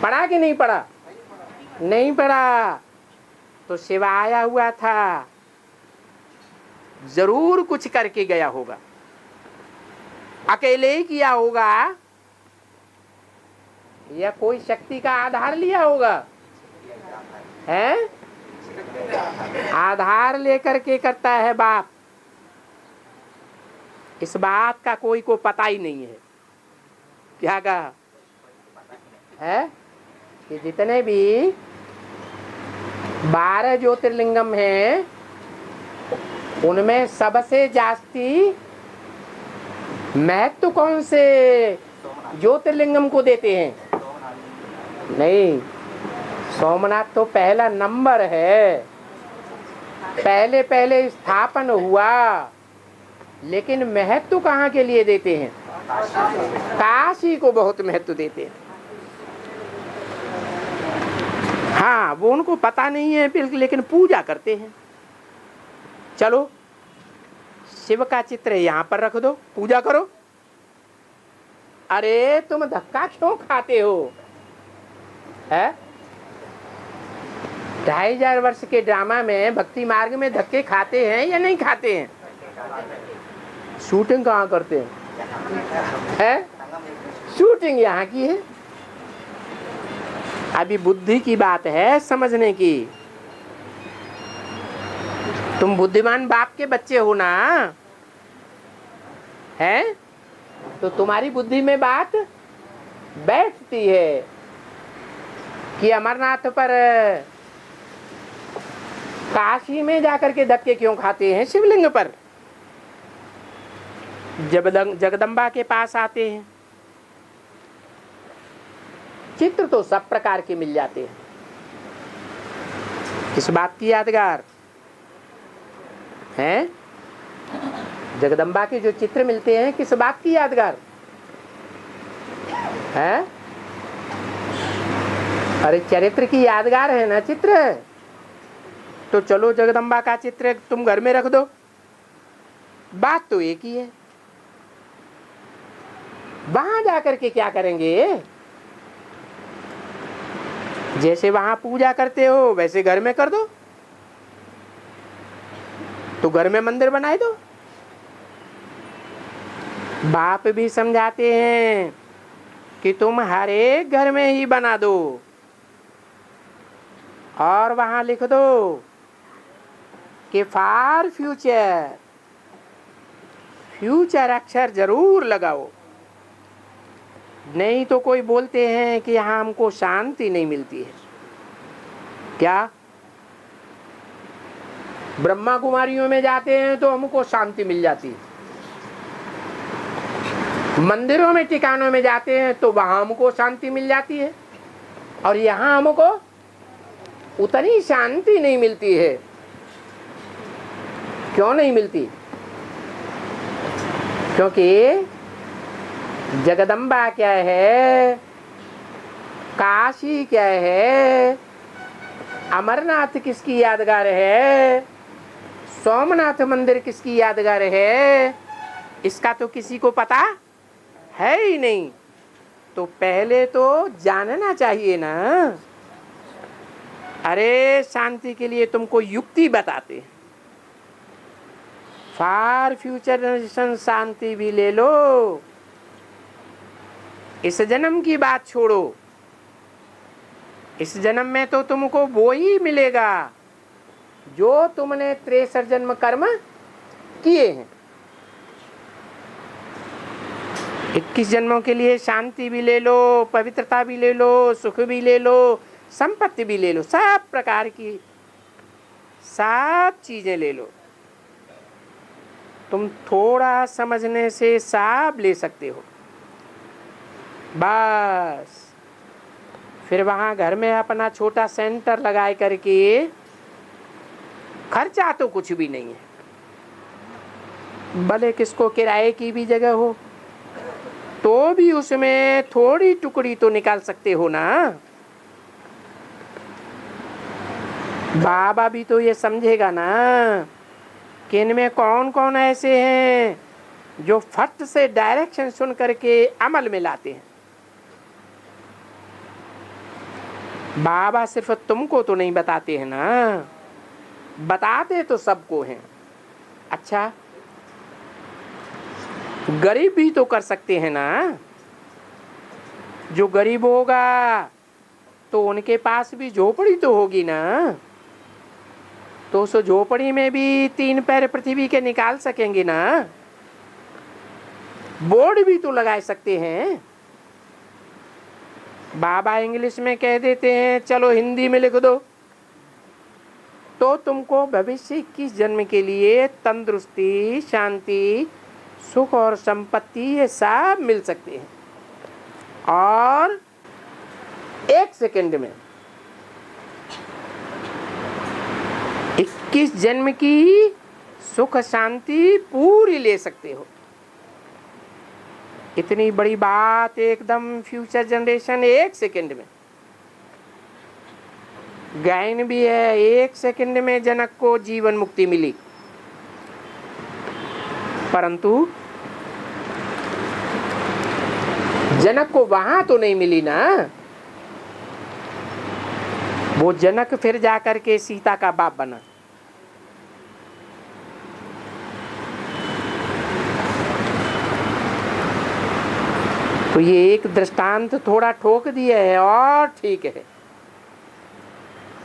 पड़ा कि नहीं पड़ा? नहीं पड़ा। तो शिव आया हुआ था, जरूर कुछ करके गया होगा, अकेले ही किया होगा। या कोई शक्ति का आधार लिया होगा? है आधार लेकर के करता है बाप। इस बात का कोई को पता ही नहीं है। क्या कहा है कि जितने भी 12 ज्योतिर्लिंगम हैं उनमें सबसे जास्ती महत्व कौन से ज्योतिर्लिंगम को देते हैं? नहीं, सोमनाथ तो पहला नंबर है, पहले पहले स्थापन हुआ, लेकिन महत्व कहाँ के लिए देते हैं? काशी को बहुत महत्व देते हैं। हाँ, वो उनको पता नहीं है बिल्कुल, लेकिन पूजा करते हैं। चलो शिव का चित्र यहाँ पर रख दो, पूजा करो। अरे तुम धक्का क्यों खाते हो? है 2500 वर्ष के ड्रामा में भक्ति मार्ग में धक्के खाते हैं या नहीं खाते हैं? शूटिंग कहाँ करते हैं? शूटिंग यहाँ की है। अभी बुद्धि की बात है, समझने की। तुम बुद्धिमान बाप के बच्चे हो ना, है तो तुम्हारी बुद्धि में बात बैठती है कि अमरनाथ पर काशी में जाकर के धक्के क्यों खाते हैं शिवलिंग पर? जब जगदम्बा के पास आते हैं चित्र तो सब प्रकार के मिल जाते हैं। इस बात की यादगार हैं? जगदम्बा के जो चित्र मिलते हैं किस बात की यादगार है? अरे चरित्र की यादगार है ना चित्र। तो चलो जगदम्बा का चित्र तुम घर में रख दो, बात तो एक ही है। वहां जाकर के क्या करेंगे? जैसे वहां पूजा करते हो वैसे घर में कर दो, तो घर में मंदिर बनाए दो। बाप भी समझाते हैं कि तुम हर एक घर में ही बना दो और वहां लिख दो कि फॉर फ्यूचर, फ्यूचर अक्षर जरूर लगाओ। नहीं तो कोई बोलते हैं कि यहाँ हमको शांति नहीं मिलती है। क्या ब्रह्मा कुमारियों में जाते हैं तो हमको शांति मिल जाती है, मंदिरों में ठिकानों में जाते हैं तो वहां हमको शांति मिल जाती है, और यहाँ हमको उतनी शांति नहीं मिलती है। क्यों नहीं मिलती? क्योंकि जगदम्बा क्या है, काशी क्या है, अमरनाथ किसकी यादगार है, सोमनाथ मंदिर किसकी यादगार है, इसका तो किसी को पता है ही नहीं। तो पहले तो जानना चाहिए ना। अरे शांति के लिए तुमको युक्ति बताते, फॉर फ्यूचर जनरेशन शांति भी ले लो। इस जन्म की बात छोड़ो, इस जन्म में तो तुमको वो ही मिलेगा जो तुमने 63 जन्म कर्म किए हैं। 21 जन्मों के लिए शांति भी ले लो, पवित्रता भी ले लो, सुख भी ले लो, संपत्ति भी ले लो, सब प्रकार की सब चीजें ले लो। तुम थोड़ा समझने से सब ले सकते हो। बस फिर वहां घर में अपना छोटा सेंटर लगाए करके, खर्चा तो कुछ भी नहीं है, भले किसको किराए की भी जगह हो तो भी उसमें थोड़ी टुकड़ी तो निकाल सकते हो ना। बाबा भी तो ये समझेगा ना कि इनमें कौन कौन ऐसे हैं जो फट से डायरेक्शन सुन करके अमल में लाते हैं। बाबा सिर्फ तुमको तो नहीं बताते हैं ना, बताते तो सबको हैं। अच्छा, गरीब भी तो कर सकते हैं ना। जो गरीब होगा तो उनके पास भी झोपड़ी तो होगी ना, तो उस झोपड़ी में भी 3 पैर पृथ्वी के निकाल सकेंगे ना। बोर्ड भी तो लगा सकते हैं। बाबा इंग्लिश में कह देते हैं चलो हिंदी में लिख दो, तो तुमको भविष्य 21 जन्म के लिए तंदुरुस्ती, शांति, सुख और संपत्ति ये सब मिल सकते हैं। और 1 सेकंड में 21 जन्म की सुख शांति पूरी ले सकते हो। इतनी बड़ी बात एकदम फ्यूचर जनरेशन 1 सेकंड में। गायन भी है, 1 सेकंड में जनक को जीवन मुक्ति मिली, परंतु जनक को वहां तो नहीं मिली ना। वो जनक फिर जाकर के सीता का बाप बना। तो ये एक दृष्टांत थोड़ा ठोक दिया है और ठीक है,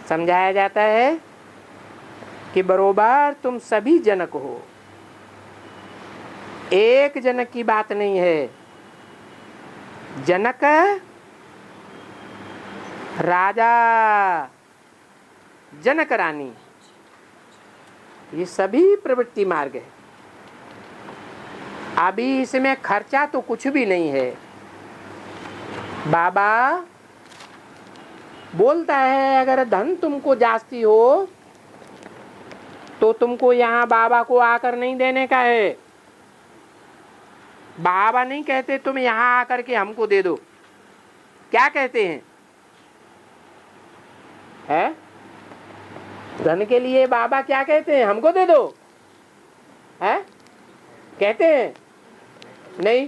समझाया जाता है कि बरोबर तुम सभी जनक हो, एक जनक की बात नहीं है। जनक, राजा, जनक रानी, ये सभी प्रवृत्ति मार्ग है। अभी इसमें खर्चा तो कुछ भी नहीं है। बाबा बोलता है अगर धन तुमको जास्ती हो तो तुमको यहाँ बाबा को आकर नहीं देने का है। बाबा नहीं कहते तुम यहाँ आकर के हमको दे दो। क्या कहते हैं? है धन के लिए बाबा क्या कहते हैं? हमको दे दो। है कहते हैं? नहीं।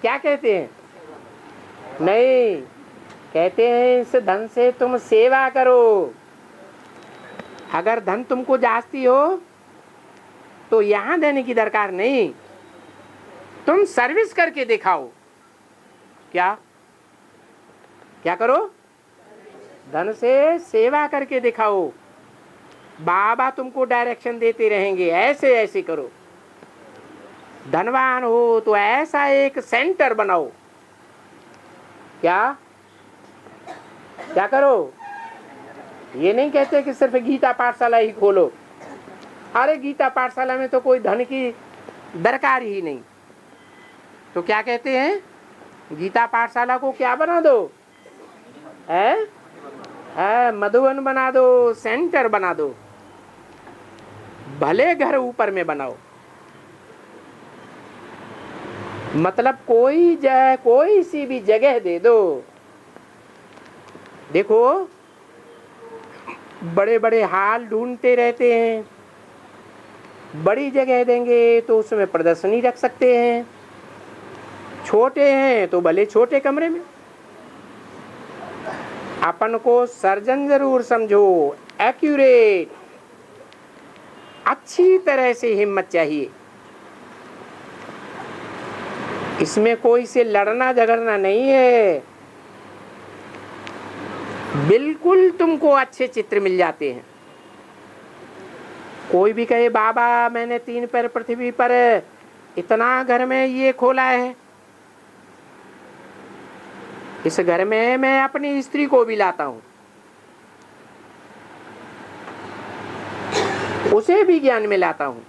क्या कहते हैं? नहीं, कहते हैं इस धन से तुम सेवा करो। अगर धन तुमको जास्ती हो तो यहाँ देने की दरकार नहीं, तुम सर्विस करके दिखाओ। क्या क्या करो? धन से सेवा करके दिखाओ। बाबा तुमको डायरेक्शन देते रहेंगे, ऐसे ऐसे करो। धनवान हो तो ऐसा एक सेंटर बनाओ। क्या क्या करो? ये नहीं कहते कि सिर्फ गीता पाठशाला ही खोलो। अरे गीता पाठशाला में तो कोई धन की दरकार ही नहीं। तो क्या कहते हैं? गीता पाठशाला को क्या बना दो? है मधुबन बना दो, सेंटर बना दो। भले घर ऊपर में बनाओ, मतलब कोई सी भी जगह दे दो। देखो बड़े बड़े हाल ढूंढते रहते हैं, बड़ी जगह देंगे तो उसमें प्रदर्शनी रख सकते हैं, छोटे हैं तो भले छोटे कमरे में। अपन को सर्जन जरूर समझो, एक्यूरेट, अच्छी तरह से हिम्मत चाहिए। इसमें कोई से लड़ना झगड़ना नहीं है। बिल्कुल तुमको अच्छे चित्र मिल जाते हैं। कोई भी कहे बाबा मैंने 3 पैर पृथ्वी पर इतना घर में ये खोला है, इस घर में मैं अपनी स्त्री को भी लाता हूं, उसे भी ज्ञान में लाता हूं।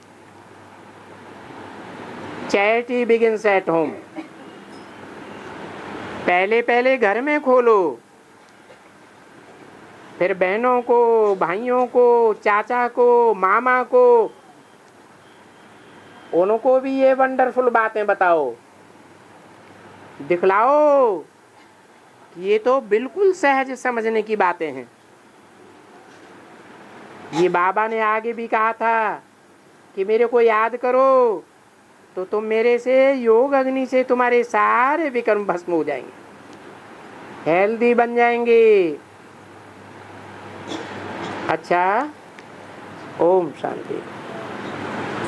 Charity begins at home. पहले घर में खोलो, फिर बहनों को, भाइयों को, चाचा को, मामा को, उनको भी ये वंडरफुल बातें बताओ, दिखलाओ। ये तो बिल्कुल सहज समझने की बातें हैं। ये बाबा ने आगे भी कहा था कि मेरे को याद करो तो तुम मेरे से योग अग्नि से तुम्हारे सारे विकर्म भस्म हो जाएंगे, हेल्दी बन जाएंगे। अच्छा, ओम शांति।